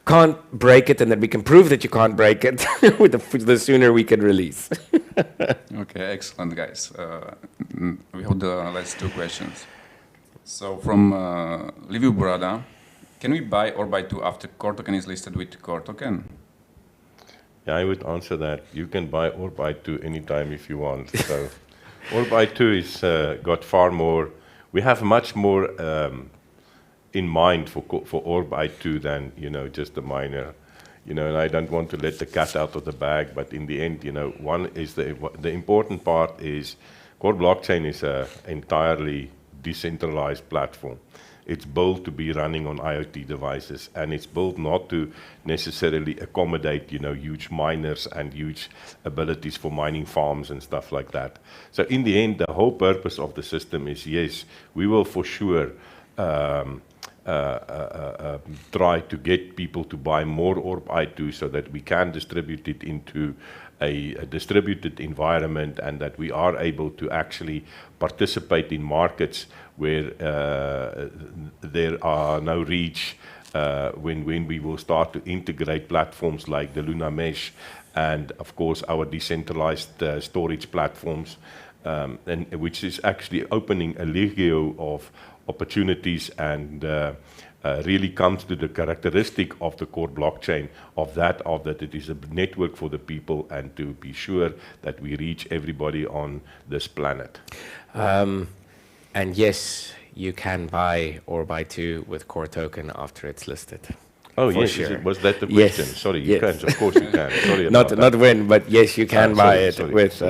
can't break it and that we can prove that you can't break it, the sooner we can release. Okay, excellent, guys. We have the last two questions. So from Liviu Burada, can we buy Orbyte2 after CoreToken is listed with CoreToken? Yeah, I would answer that. You can buy Orbyte2 anytime if you want. So Orbyte2 is got far more. We have much more in mind for Orbyte2 than just the miner. And I don't want to let the cat out of the bag. But in the end, one is the important part is Core Blockchain is a entirely decentralized platform. It's built to be running on IoT devices, and it's built not to necessarily accommodate, huge miners and huge abilities for mining farms and stuff like that. So in the end, the whole purpose of the system is, yes, we will for sure try to get people to buy more Orbyte2 so that we can distribute it into a distributed environment, and that we are able to actually participate in markets where there are no reach, when we will start to integrate platforms like the Luna Mesh and, of course, our decentralized storage platforms, and which is actually opening a legio of opportunities and really comes to the characteristic of the core blockchain of that it is a network for the people, and to be sure that we reach everybody on this planet. And yes, you can buy Orbyte2 with CoreToken after it's listed. Oh, For yes, sure. was that the question? Yes, Sorry, you yes. can, of course you can. Sorry about Not that. when, but yes, you can buy it sorry. with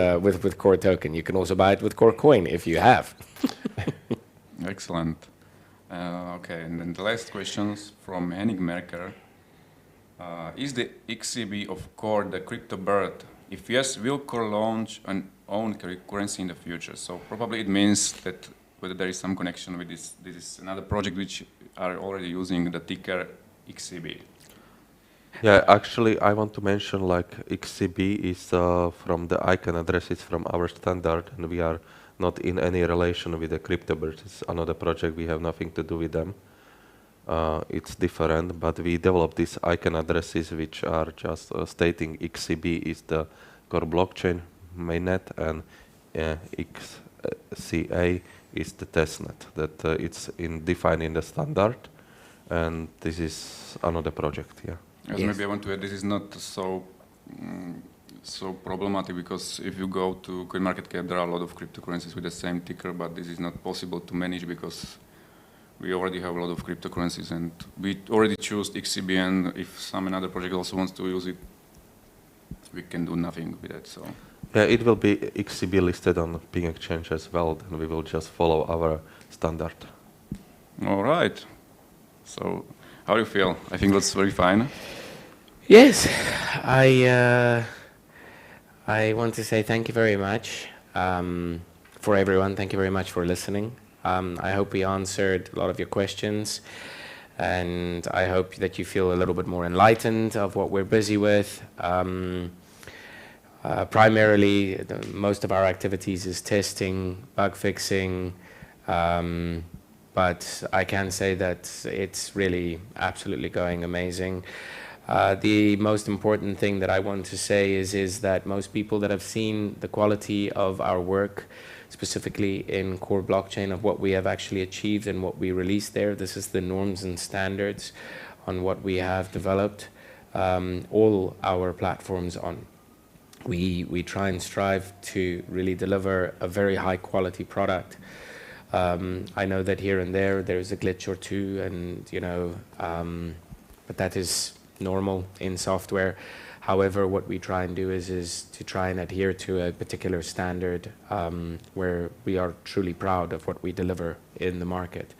CoreToken. You can also buy it with CoreCoin if you have. Excellent. Okay, and then the last questions from Henning Merker. Is the XCB of Core the crypto bird? If yes, will Core launch an own currency in the future? So probably it means that whether there is some connection with this. This is another project which are already using the ticker XCB. Yeah, actually, I want to mention XCB is from the icon addresses from our standard, and we are not in any relation with the CryptoBirds. It's another project. We have nothing to do with them. It's different, but we developed these icon addresses which are just stating XCB is the core blockchain mainnet, and XCA is the testnet. That it's defined in the standard, and this is another project. Yeah. Yes. Maybe I want to add, this is not so problematic, because if you go to CoinMarketCap, there are a lot of cryptocurrencies with the same ticker, but this is not possible to manage because we already have a lot of cryptocurrencies, and we already choose XCB, and if some another project also wants to use it, we can do nothing with it. So Yeah, it will be XCB listed on Ping Exchange as well, then we will just follow our standard. all right. So How do you feel? I think that's very fine. Yes, I want to say thank you very much for everyone. Thank you very much for listening. I hope we answered a lot of your questions, and I hope that you feel a little bit more enlightened of what we're busy with. Primarily, most of our activities is testing, bug fixing, but I can say that it's really absolutely going amazing. The most important thing that I want to say is that most people that have seen the quality of our work, specifically in core blockchain, of what we have actually achieved and what we released there, this is the norms and standards on what we have developed all our platforms on. We try and strive to really deliver a very high quality product. I know that here and there's a glitch or two, and but that is normal in software. However, what we try and do is to try and adhere to a particular standard where we are truly proud of what we deliver in the market.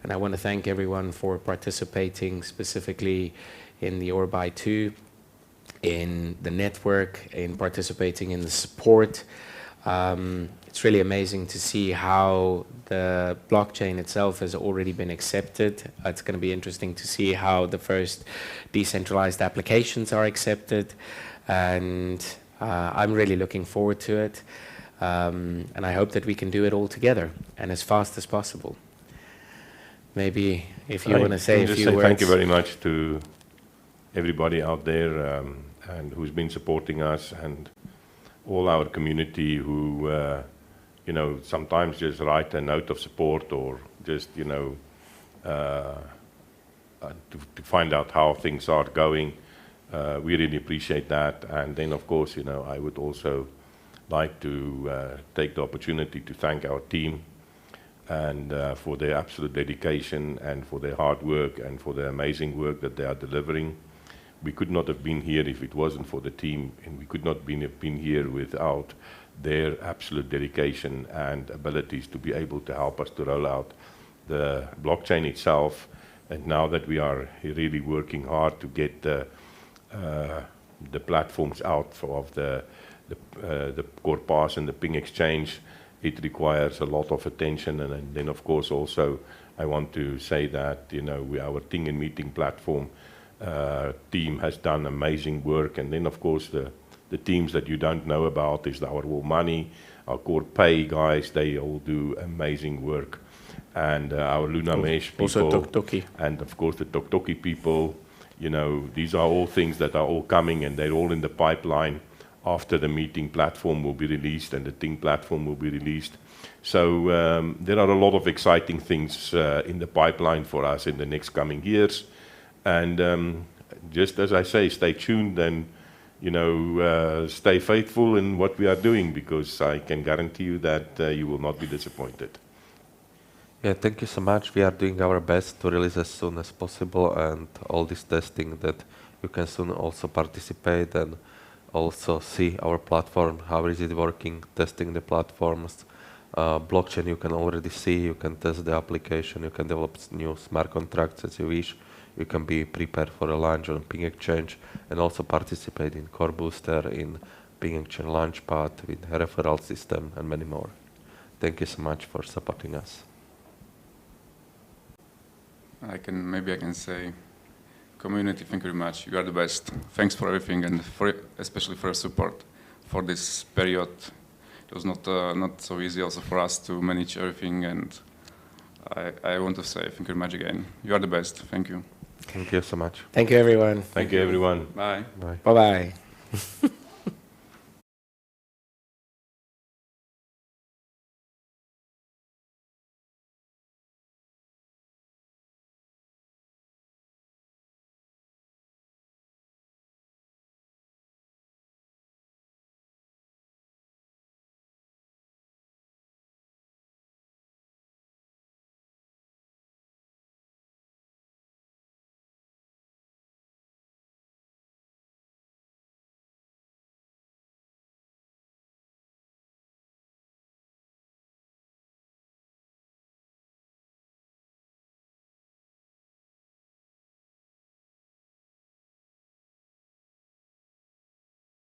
And I want to thank everyone for participating, specifically in the Orbi 2, in the network, in participating in the support. It's really amazing to see how the blockchain itself has already been accepted. It's going to be interesting to see how the first decentralized applications are accepted, and I'm really looking forward to it. And I hope that we can do it all together and as fast as possible. Maybe if you want to say a few words. Thank you very much to everybody out there and who's been supporting us, and all our community who sometimes just write a note of support, or just to find out how things are going. We really appreciate that. And then of course I would also like to take the opportunity to thank our team, and for their absolute dedication and for their hard work and for the amazing work that they are delivering. We could not have been here if it wasn't for the team, and we could not have been here without their absolute dedication and abilities to be able to help us to roll out the blockchain itself. And now that we are really working hard to get the platforms out of the CorePass and the TiNG exchange, it requires a lot of attention. And then of course also I want to say that our TiNG and meeting platform team has done amazing work. And then of course the teams that you don't know about is our Money, our CorePay guys. They all do amazing work, and our Luna Mesh people, also TokToki, and of course the TokToki people. These are all things that are all coming, and they're all in the pipeline after the meeting platform will be released and the TiNG platform will be released. So there are a lot of exciting things in the pipeline for us in the next coming years. And just as I say, stay tuned and stay faithful in what we are doing, because I can guarantee you that you will not be disappointed. Yeah, thank you so much. We are doing our best to release as soon as possible, and all this testing that you can soon also participate and also see our platform, how is it working, testing the platforms. Blockchain you can already see, you can test the application, you can develop new smart contracts as you wish. You can be prepared for a launch on TiNG Exchange, and also participate in Core Booster, in TiNG Exchange Launchpad, with referral system, and many more. Thank you so much for supporting us. Maybe I can say, community, thank you very much. You are the best. Thanks for everything, and especially for your support for this period. It was not so easy also for us to manage everything, and I want to say thank you very much again. You are the best. Thank you. Thank you so much. Thank you, everyone. Thank you, everyone. Bye. Bye. Bye-bye.